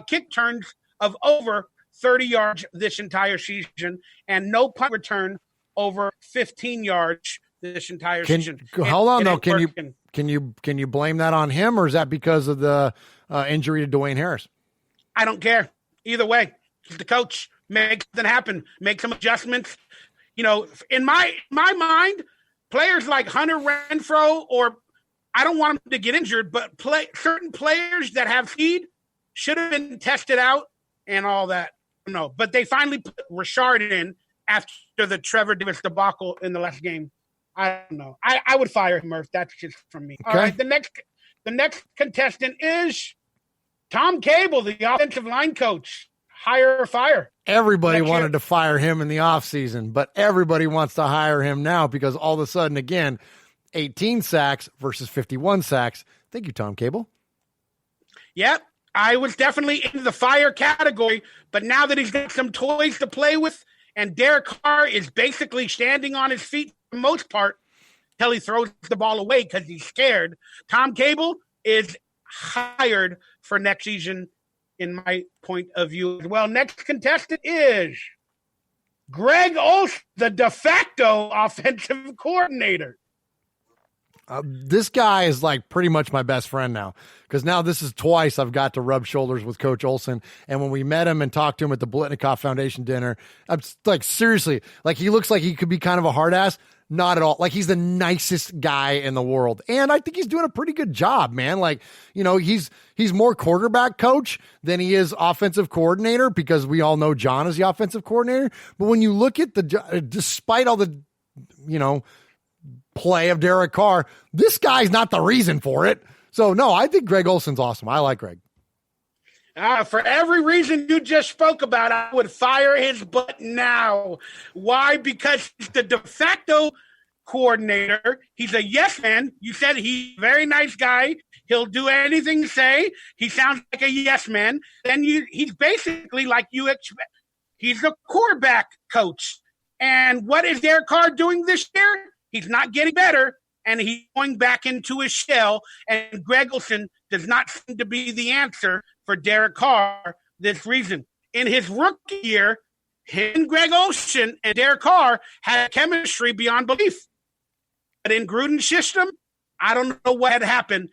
kick turns of over 30 yards this entire season, and no punt return over 15 yards this entire season. Hold on, though. Can you blame that on him, or is that because of the injury to Dwayne Harris? I don't care. Either way, he's the coach. Make something happen. Make some adjustments. You know, in my mind, players like Hunter Renfrow, or I don't want him to get injured, but certain players that have speed should have been tested out and all that. No, but they finally put Rashard in after the Trevor Davis debacle in the last game. I don't know. I would fire him, Murph. That's just from me. Okay. All right, the next contestant is Tom Cable, the offensive line coach. Hire or fire? Everybody wanted to fire him in the offseason, but everybody wants to hire him now because all of a sudden, again, 18 sacks versus 51 sacks. Thank you, Tom Cable. Yep. I was definitely in the fire category, but now that he's got some toys to play with and Derek Carr is basically standing on his feet for the most part till he throws the ball away because he's scared, Tom Cable is hired for next season in my point of view as well. Next contestant is Greg Olsen, the de facto offensive coordinator. This guy is like pretty much my best friend now because now this is twice I've got to rub shoulders with Coach Olsen. And when we met him and talked to him at the Blitnikoff Foundation dinner, I'm like, seriously, like he looks like he could be kind of a hard ass. Not at all. Like he's the nicest guy in the world. And I think he's doing a pretty good job, man. Like, you know, he's more quarterback coach than he is offensive coordinator because we all know John is the offensive coordinator. But when you look at despite all the, you know, play of Derek Carr, this guy's not the reason for it. So no, I think Greg Olsen's awesome. I like Greg. For every reason you just spoke about, I would fire his butt now. Why? Because he's the de facto coordinator. He's a yes man. You said he's a very nice guy. He'll do anything you say. He sounds like a yes man. Then he's basically like you expect. He's the quarterback coach. And what is Derek Carr doing this year? He's not getting better, and he's going back into his shell. And Greg Olsen does not seem to be the answer for Derek Carr this reason. In his rookie year, him, Greg Olsen, and Derek Carr had chemistry beyond belief. But in Gruden's system, I don't know what had happened.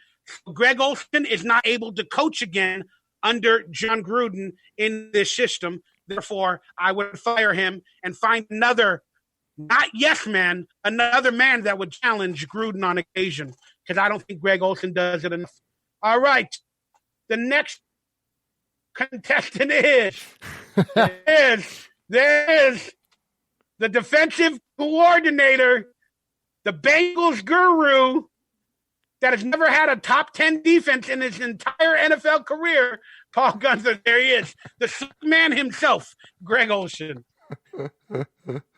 Greg Olsen is not able to coach again under John Gruden in this system. Therefore, I would fire him and find another, not yes man, another man that would challenge Gruden on occasion, because I don't think Greg Olsen does it enough. All right. The next contestant is the defensive coordinator, the Bengals guru that has never had a top 10 defense in his entire NFL career, Paul Gunther. There he is, the man himself, Greg Olsen.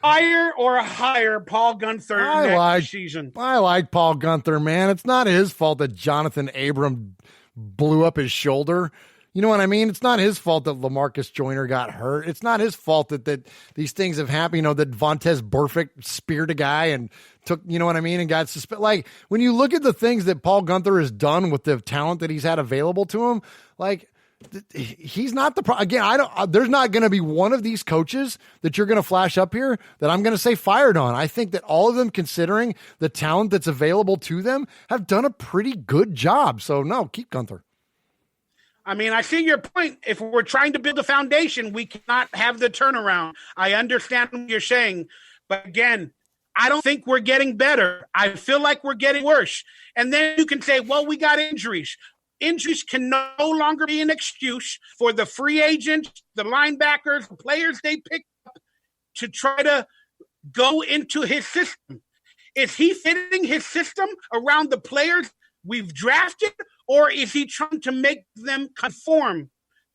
Fire or hire Paul Gunther next season? I like Paul Gunther, man. It's not his fault that Jonathan Abram blew up his shoulder. You know what I mean? It's not his fault that LaMarcus Joyner got hurt. It's not his fault that these things have happened. You know, that Vontaze Burfict speared a guy and took, you know what I mean, and got suspended. Like, when you look at the things that Paul Gunther has done with the talent that he's had available to him, like, he's not the problem. Again, there's not going to be one of these coaches that you're going to flash up here that I'm going to say fired on. I think that all of them, considering the talent that's available to them, have done a pretty good job. So no, keep Gunther. I mean, I see your point. If we're trying to build a foundation, we cannot have the turnaround. I understand what you're saying. But again, I don't think we're getting better. I feel like we're getting worse. And then you can say, well, we got injuries. Injuries can no longer be an excuse for the free agents, the linebackers, the players they pick up to try to go into his system. Is he fitting his system around the players we've drafted, or is he trying to make them conform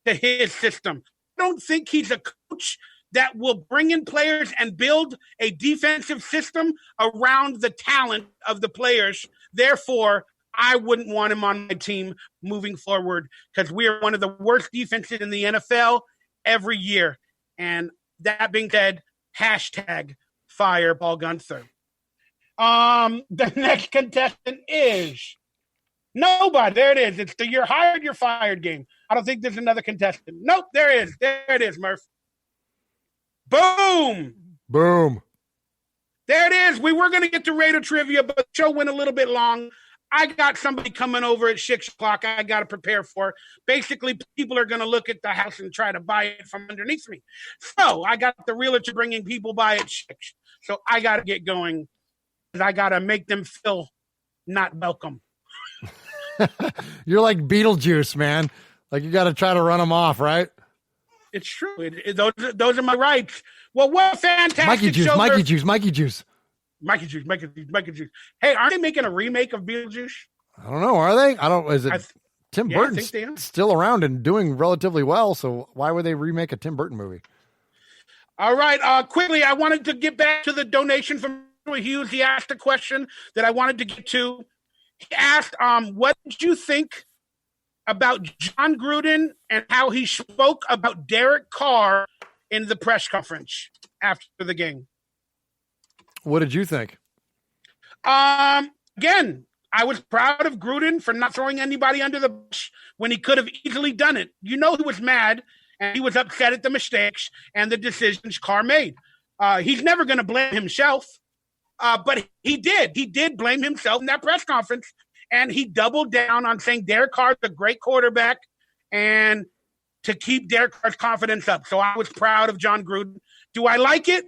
to his system? I don't think he's a coach that will bring in players and build a defensive system around the talent of the players. Therefore, I wouldn't want him on my team moving forward because we are one of the worst defenses in the NFL every year. And that being said, hashtag fire Paul Gunther. The next contestant is nobody. There it is. It's the you're hired, you're fired game. I don't think there's another contestant. Nope, there is. There it is, Murph. Boom. Boom. There it is. We were going to get to Raider trivia, but the show went a little bit long. I got somebody coming over at 6 o'clock I got to prepare for. Basically, people are going to look at the house and try to buy it from underneath me. So I got the realtor bringing people by at 6. So I got to get going because I got to make them feel not welcome. You're like Beetlejuice, man. Like you got to try to run them off, right? It's true. Those are my rights. Well, what a fantastic show. Mikey Juice. Hey, aren't they making a remake of Beetlejuice? I don't know. Are they? I don't. Is it Tim Burton's still around and doing relatively well? So why would they remake a Tim Burton movie? All right. Quickly, I wanted to get back to the donation from Hughes. He asked a question that I wanted to get to. He asked, what did you think about John Gruden and how he spoke about Derek Carr in the press conference after the game? What did you think? Again, I was proud of Gruden for not throwing anybody under the bus when he could have easily done it. You know, he was mad and he was upset at the mistakes and the decisions Carr made. He's never going to blame himself, but he did. He did blame himself in that press conference, and he doubled down on saying Derek Carr's a great quarterback and to keep Derek Carr's confidence up. So I was proud of John Gruden. Do I like it?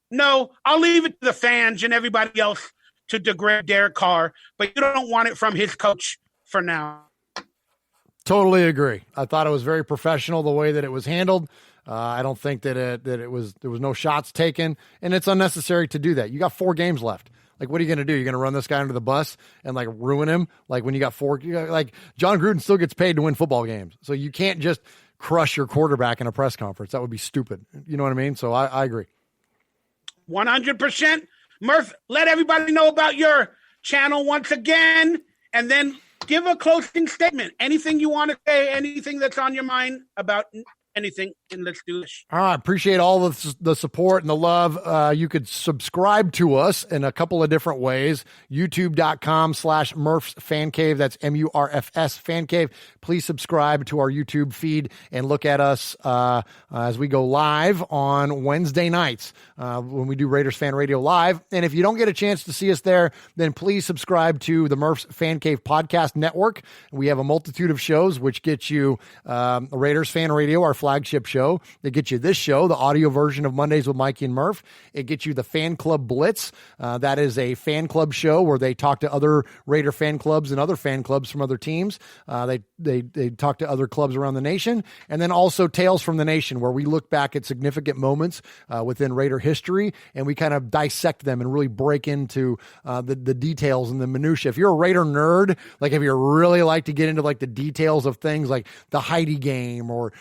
No, I'll leave it to the fans and everybody else to degrade Derek Carr, but you don't want it from his coach for now. Totally agree. I thought it was very professional the way that it was handled. I don't think that there was no shots taken, and it's unnecessary to do that. You got 4 games left. Like, what are you going to do? You're going to run this guy under the bus and like ruin him? Like when you got 4, like John Gruden still gets paid to win football games. So you can't just crush your quarterback in a press conference. That would be stupid. You know what I mean? So I agree. 100%. Murph, let everybody know about your channel once again, and then give a closing statement. Anything you want to say, anything that's on your mind about anything, and let's do this. All right. Appreciate all the support and the love. You could subscribe to us in a couple of different ways. YouTube.com/Murf's Fan Cave. That's MURFS Fan Cave. Please subscribe to our YouTube feed and look at us as we go live on Wednesday nights when we do Raiders Fan Radio Live. And if you don't get a chance to see us there, then please subscribe to the Murf's Fan Cave Podcast Network. We have a multitude of shows which get you Raiders Fan Radio, our flagship show. They get you this show, the audio version of Mondays with Mikey and Murf. It gets you the Fan Club Blitz. That is a fan club show where they talk to other Raider fan clubs and other fan clubs from other teams. They talk to other clubs around the nation. And then also Tales from the Nation, where we look back at significant moments within Raider history, and we kind of dissect them and really break into the details and the minutia. If you're a Raider nerd, like if you really like to get into like the details of things like the Heidi game or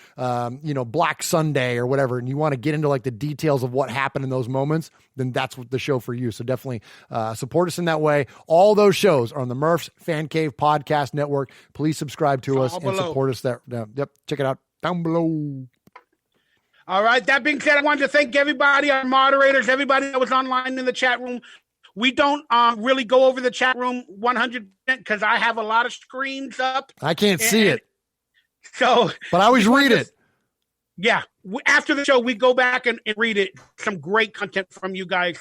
Black Sunday or whatever, and you want to get into like the details of what happened in those moments, then that's the show for you. So definitely support us in that way. All those shows are on the Murf's Fan Cave Podcast Network. Please subscribe to us and support us there. Yep, check it out down below. All right. That being said, I wanted to thank everybody, our moderators, everybody that was online in the chat room. We don't really go over the chat room 100% because I have a lot of screens up. I can't see it. So, but I always read it. Yeah. After the show, we go back and read it. Some great content from you guys.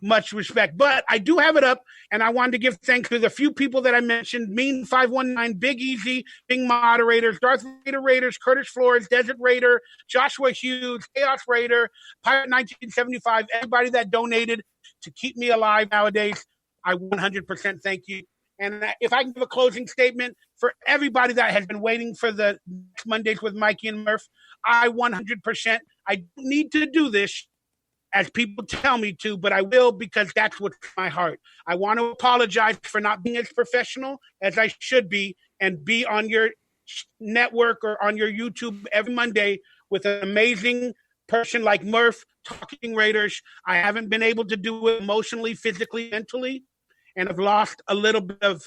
Much respect. But I do have it up, and I wanted to give thanks to the few people that I mentioned. Mean519, Big Easy, Bing Moderators, Darth Vader Raiders, Curtis Flores, Desert Raider, Joshua Hughes, Chaos Raider, Pirate 1975, everybody that donated to keep me alive nowadays. I 100% thank you. And if I can give a closing statement for everybody that has been waiting for the Mondays with Mikey and Murf, I 100%, I don't need to do this. as people tell me to, but I will because that's what's in my heart. I want to apologize for not being as professional as I should be and be on your network or on your YouTube every Monday with an amazing person like Murf talking Raiders. I haven't been able to do it emotionally, physically, mentally, and I've lost a little bit of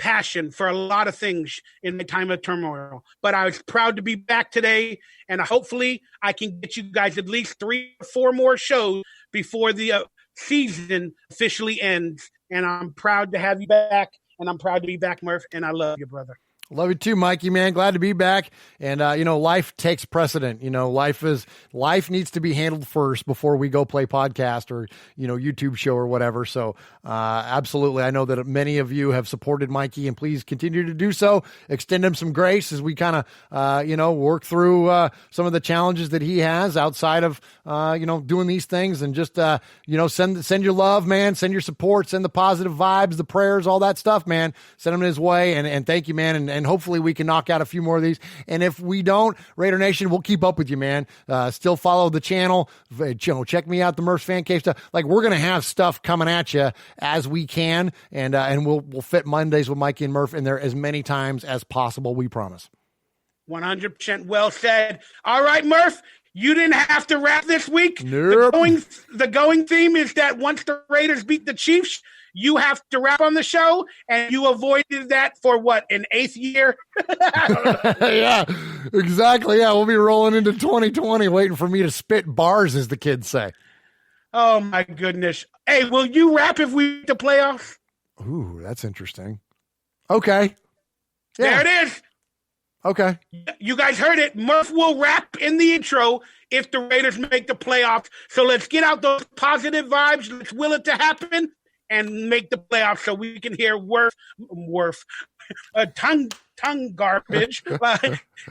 passion for a lot of things in my time of turmoil. But I was proud to be back today, and hopefully I can get you guys at least 3 or 4 more shows before the season officially ends. And I'm proud to have you back, and I'm proud to be back, Murf, and I love you, brother. Love you too, Mikey, man. Glad to be back. And, life takes precedent. Life needs to be handled first before we go play podcast or, YouTube show or whatever. So, absolutely. I know that many of you have supported Mikey, and please continue to do so. Extend him some grace as we kind of, work through, some of the challenges that he has outside of, doing these things, and just, send your love, man. Send your support, send the positive vibes, the prayers, all that stuff, man. Send them his way. And thank you, man. And hopefully we can knock out a few more of these. And if we don't, Raider Nation, we'll keep up with you, man. Still follow the channel. Check me out, the Murph's Fan Cave stuff. Like, we're going to have stuff coming at you as we can. And we'll fit Mondays with Mikey and Murph in there as many times as possible. We promise. 100% well said. All right, Murph, you didn't have to rap this week. Nope. The going theme is that once the Raiders beat the Chiefs, you have to rap on the show, and you avoided that for what, an 8th year? Yeah, exactly. Yeah, we'll be rolling into 2020 waiting for me to spit bars, as the kids say. Oh, my goodness. Hey, will you rap if we the playoffs? Ooh, that's interesting. Okay. Yeah. There it is. Okay. You guys heard it. Murph will rap in the intro if the Raiders make the playoffs. So let's get out those positive vibes. Let's will it to happen and make the playoffs so we can hear tongue garbage,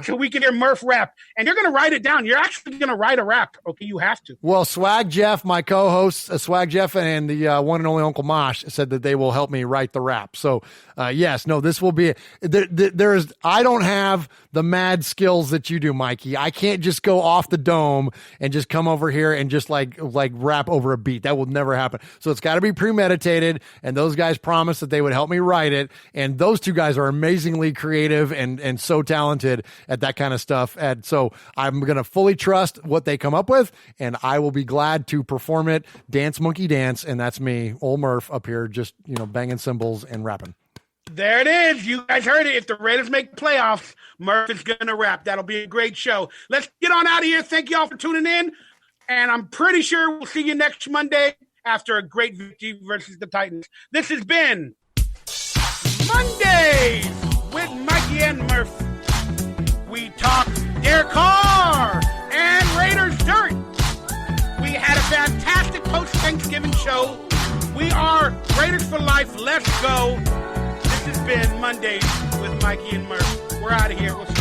so we can hear Murph rap. And you're going to write it down. You're actually going to write a rap. Okay, you have to. Well, Swag Jeff, my co-host, Swag Jeff and the one and only Uncle Mosh said that they will help me write the rap. So, this will be I don't have the mad skills that you do, Mikey. I can't just go off the dome and just come over here and just like rap over a beat. That will never happen. So it's got to be premeditated, and those guys promised that they would help me write it. And those two guys are amazingly creative and so talented at that kind of stuff. And so I'm going to fully trust what they come up with, and I will be glad to perform it. Dance Monkey Dance. And that's me, old Murph, up here just, banging cymbals and rapping. There it is. You guys heard it. If the Raiders make the playoffs, Murph is going to rap. That'll be a great show. Let's get on out of here. Thank you all for tuning in. And I'm pretty sure we'll see you next Monday after a great victory versus the Titans. This has been Mondays with Mikey and Murph. We talk Derek Carr and Raiders dirt. We had a fantastic post-Thanksgiving show. We are Raiders for life. Let's go. This has been Mondays with Mikey and Murph. We're out of here. We'll see